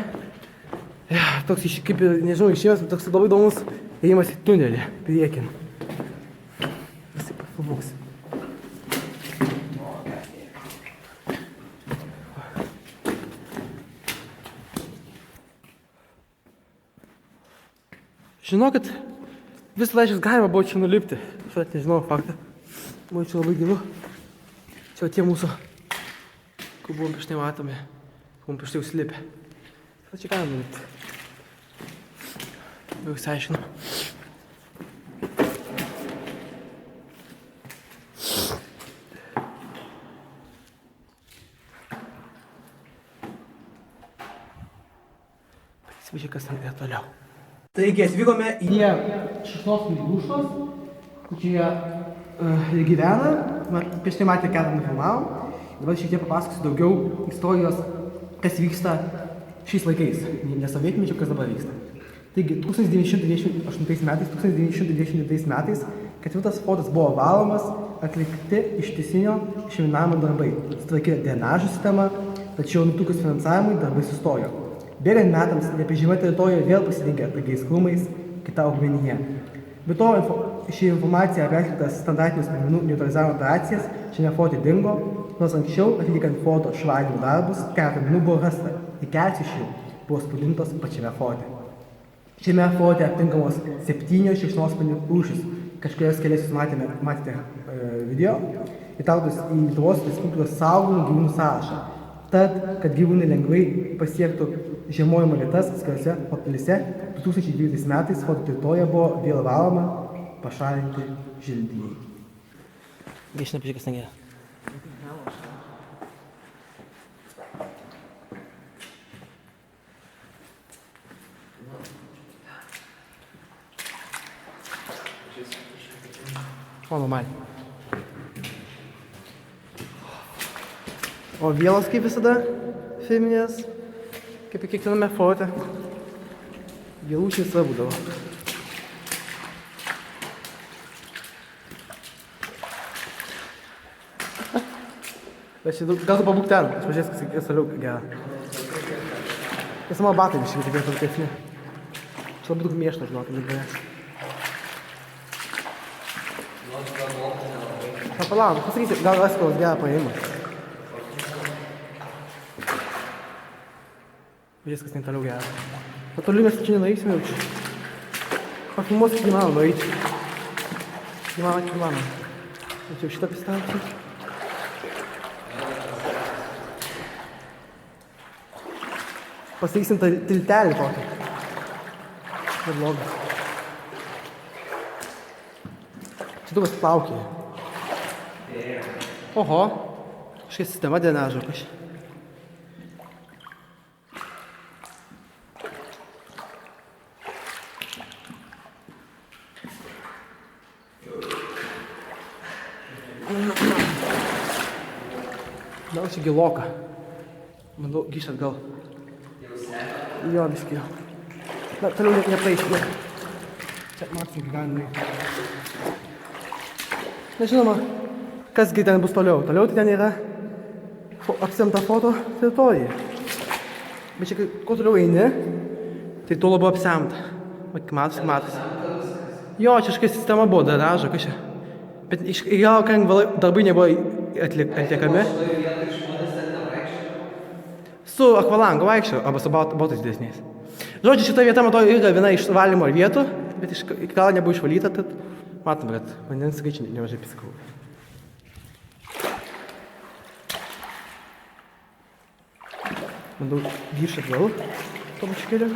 S1: toks, kaip, nežinau, išėjęs, toks labai įdomus ėjimas į tunelį, priekin. Visi pafilmuosim. Žinokit, vis laiškas galima buvo čia nulipti. Aš net nežinau faktą. Buvo čia labai gilu. Čia tie mūsų, kur buvom prieš tai matomi, buvom prieš tai užsilipę. Ką čia galima daryti? Jau išsiaiškinu. Pasivažiuok, kas ten yra toliau. Taigi atvykome į šikšnosparnių lūšnos, kur čia jie gyvena. Prieš tai matė, ką ten nufilmavom. Dabar šiek tiek papasakosiu daugiau istorijos, kas vyksta šiais laikais, ne sovietmečiu, kas dabar vyksta. Taigi 1929 metais ketvirtas fortas buvo valomas, atlikti ištisinio išminavimo darbai. Sutvarkė drenažo sistemą, tačiau nutrūkus finansavimui darbai sustojo. Bėgant metams neprižiūrima teritorija vėl pasidengė tagiais krūmais, kita augmenija. Be to, ši informacija apie atliktas standartinius sprendimų neutralizavimo operacijas šiame forte dingo, nors anksčiau atlikant forto švarinimo darbus keletą minų buvo rasta, ir kelios iš jų buvo spausdintos pačiame forte. Šiame forte aptinkamos 7 šikšnosparnių rūšys, kažkurias kelias jūs matėte video, įtrauktos į Lietuvos Respublikos saugomų gyvūnų sąrašą. Tad, kad gyvūnai lengvai pasiektų žiemojimo vietas atskirose paplise, 2012 metais forto teritorija buvo vėl valoma, pašalinti želdiniai. Grįžtame prie kas ten yra. O, normaliai. O vielos kaip visada filminės, kaip ir kiekviename forte. Vielučiai visada būdavo. Bet čia gal tu pabūk ten, aš pažiūrės, kas toliau gera. Nes mano batai biškai tokie tokiesni. Čia labai daug mėšlo, žinokit, lietuvoje. Na, palauk, pasakysi, gal rasi koks gerą paėmimą. Pažiūrės, kas ten toliau gera. O toliau mes čia nenueisim jau čia. Pafilmuosiu, kaip įmanoma nueiti. Kaip įmanoma. Čia šitą pistaciją. Pasakysim tiltelį tokį. Neblogas. Čia daug plaukė. Oho. Kažkai sistema drenažo kažkai. Gal čia giloka. Manau, grįžt atgal. Jo, biškai. Na, toliau net nepraeisiu. Čia maksimum galima nueiti. Nežinoma, kasgi ten bus toliau. Toliau tai ten yra apsemta foto teritorija. Bet čia, kuo toliau eini, tai tuo labiau apsemta. Matosi. Jo, čia kažkokia sistema buvo, drenažo, kažkai. Bet gal kan darbai nebuvo atliekami. Su akvalangu vaikščiau, arba su botais didesniais. Žodžiu, šita vieta, matau, yra viena iš valymo vietų, bet iki galo nebuvo išvalyta, tad matom, kad vandens skaičiai nemažai piskau. Bandau grįžti atgal, to pačiu keliu.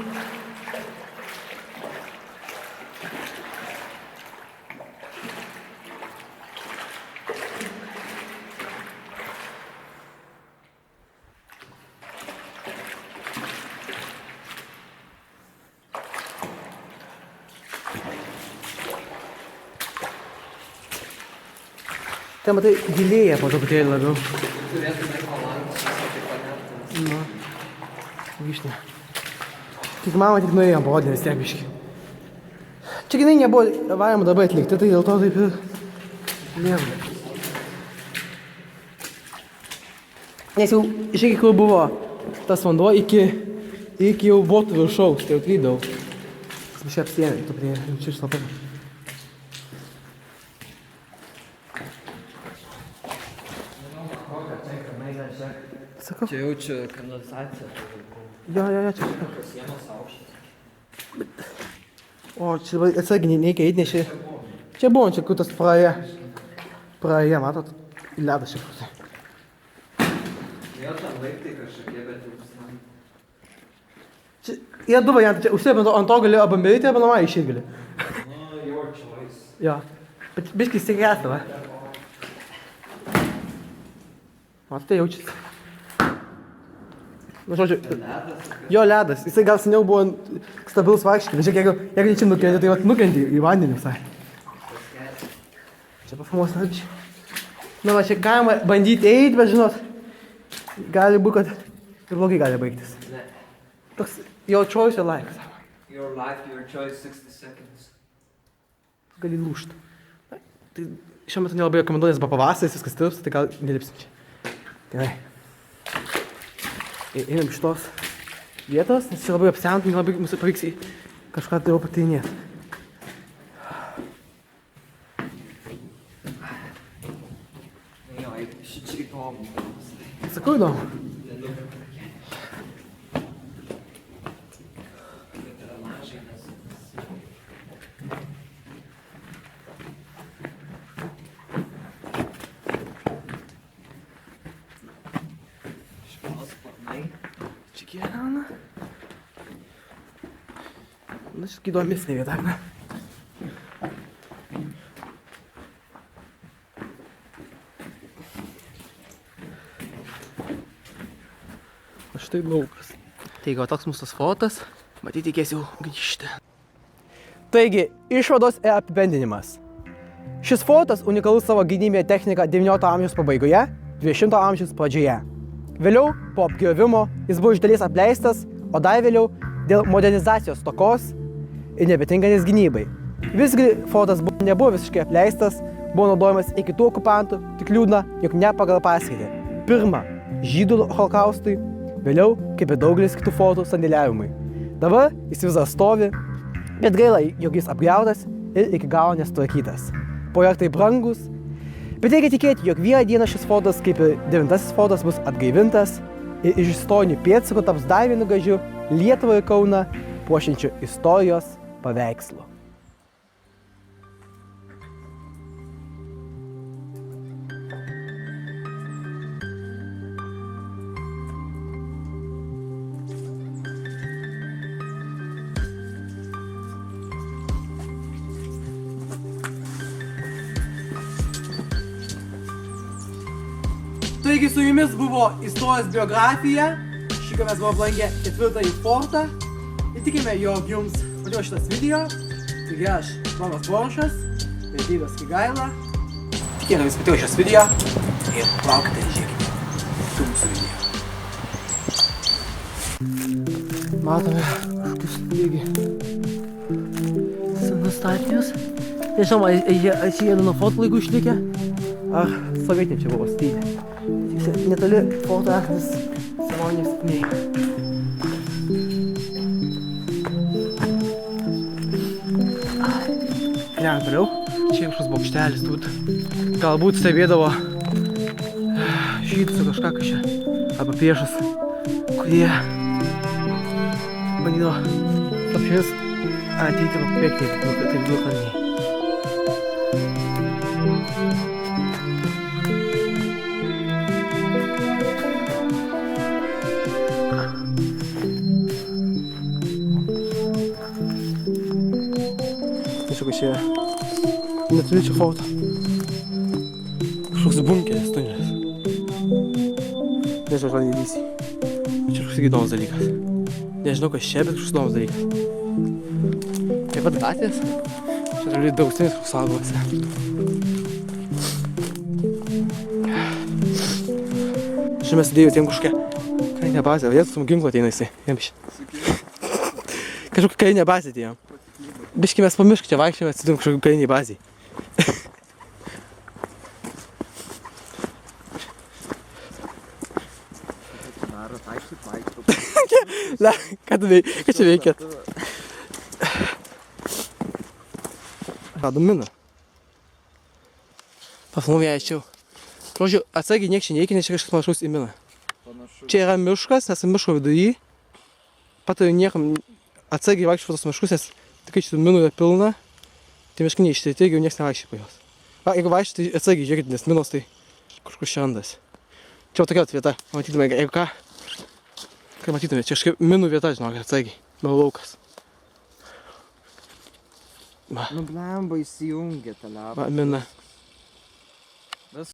S1: Ten, matai, gilėja po truputėlį labiau.
S2: Turėtume palankus, tai panertas.
S1: Nu, grįžtame. Tik mama tik nuėjom parodė vis tiek biškį. Čia ginai nebuvo valymo darbai atlikti, tai dėl to taip ir lėmė. Nes jau, žiūrėk, kur buvo tas vanduo iki jau botų viršaus, tai jau klydau. Jis biškai apsiėmė, tu prie čia išlapavau. Sakau?
S2: Čia jaučiu kanalizaciją.
S1: Jo, čia.
S2: Sienos aukštas.
S1: O, čia atsargiai nereikia eiti, nes čia buvo, čia kur tas praėję, matot, ledas čia pusė.
S2: Vėl ten laiptai kažkokie, bet jau visam.
S1: Yra du variantai, čia užsėp ant to gali arba mirti, arba normaliai išeit gali.
S2: Your choice.
S1: Jo. Bet biškai įsigęsta, va. Matote, jaučiasi. Na, žodžiu, jo ledas. Jisai gal seniau buvo stabilus vaikščiai, bet žiūrėk, jeigu čia nukenti, tai nukenti į vandenį visai. Čia pafamuos narbičiai. Na, va, čia galima bandyti eiti, bet žinot, gali būti, kad ir blogai gali baigtis.
S2: Ne.
S1: Toks your choice, your life.
S2: Your life, your choice, 60 seconds.
S1: Gali lūžti. Tai šiuo metu nelabai rekomenduoju, nes buvo pavasaris, viskas tirps, tai gal nelipsim čia. Gerai. Einam iš tos vietos, nes čia labai apsiantų, nelabai mūsų pavyks į kažką tai jau patyrinėti.
S2: Jo, šičia įdomu.
S1: Sakau įdomu. Čia gyvena. Na, šitą įdomesnė vieta, ne? O štai laukas. Taigi, o toks mūsų fotas, matyti reikės jau grįžti. Taigi, išvados ir apibendrinimas. Šis fortas unikalus savo gynybinė technika XIX amžiaus pabaigoje, XX amžiaus pradžioje. Vėliau, po apgriovimo, jis buvo iš dalies apleistas, o dar vėliau dėl modernizacijos stokos ir nebetinkantis gynybai. Visgi fortas nebuvo visiškai apleistas, buvo naudojamas ir kitų okupantų, tik liūdna, jog ne pagal paskirtį. Pirma, žydų holokaustui, vėliau, kaip ir daugelis kitų fortų, sandėliavimui. Dabar jis vis dar stovi, bet gaila, jog jis apgriautas ir iki galo nesutvarkytas. Projektai brangus, bet reikia tikėti, jog vieną dieną šis fortas, kaip ir 9 fortas, bus atgaivintas ir iš istorinių pėdsakų taps dar vienu gražiu Lietuvą ir Kauną puošiančiu istorijos paveikslu. Taigi su jumis buvo istorijos biografija. Šįkart mes buvome aplankę 4-ąjį fortą. Ir tikime, jog jums patiko šitas video. Taigi aš, Tomas Boršas, ir Deividas Kigaila. Tikime, jums patiko šitas video. Ir laukite ir žiūrėkite kitų mūsų video. Matome kažkokius lygiai senus statinius. Nežinoma, ar čia jie nuo fortų laikų išlikę, ar sovietiniai čia buvo statyti. Netoli forto esantis senoviniai statiniai. Keliam toliau. Čia kažkoks bokštelis, galbūt stebėdavo žydus ar kažką kažką, arba priešus, kurie bandydavo slapčiomis ateiti ir pabėgti taip du kaliniai. Čia neturi čia forto. Kažkoks bunkeris tunnelis. Nežinau, ką neįlysi. Čia kažkoks įdomus dalykas. Nežinau, kas čia, bet kažkoks įdomus dalykas. Taip pat gatvės. Čia toli draustinis kažkoks saugosi. Čia mes sudėjau tiem kažkokią karinę bazę. Jie su ginklu ateina jisai. Kažkokią karinę bazę atėjom. Biški mes pamišk čia vaikščiame, atsidūrim kažkokiu kariniai bazei. Ką tu veikėt? Ką čia veikėt? Rado miną. Pafilmuoju ją aiščiau. Žodžiu, atsargiai nieks čia nereikia, nes čia kažkas panašaus į miną. Čia yra miškas, esame miško vidury. Patariu niekam atsargiai vaikščioti po tos miškus, nes tikrai šitų minų yra pilna, tai miškai neištirti, jeigu nieks nevaikščiai po jos. Jeigu vaikščiai, tai atsargiai žiūrėkit, nes minos tai kažkur čia randasi. Čia va tokia vieta, matytume, jeigu ką Kai matytumėte, čia kažkaip minų vieta, žinok, atsargiai. Laukas.
S2: Nu blemba įsijungia tą lepą.
S1: Va, mina.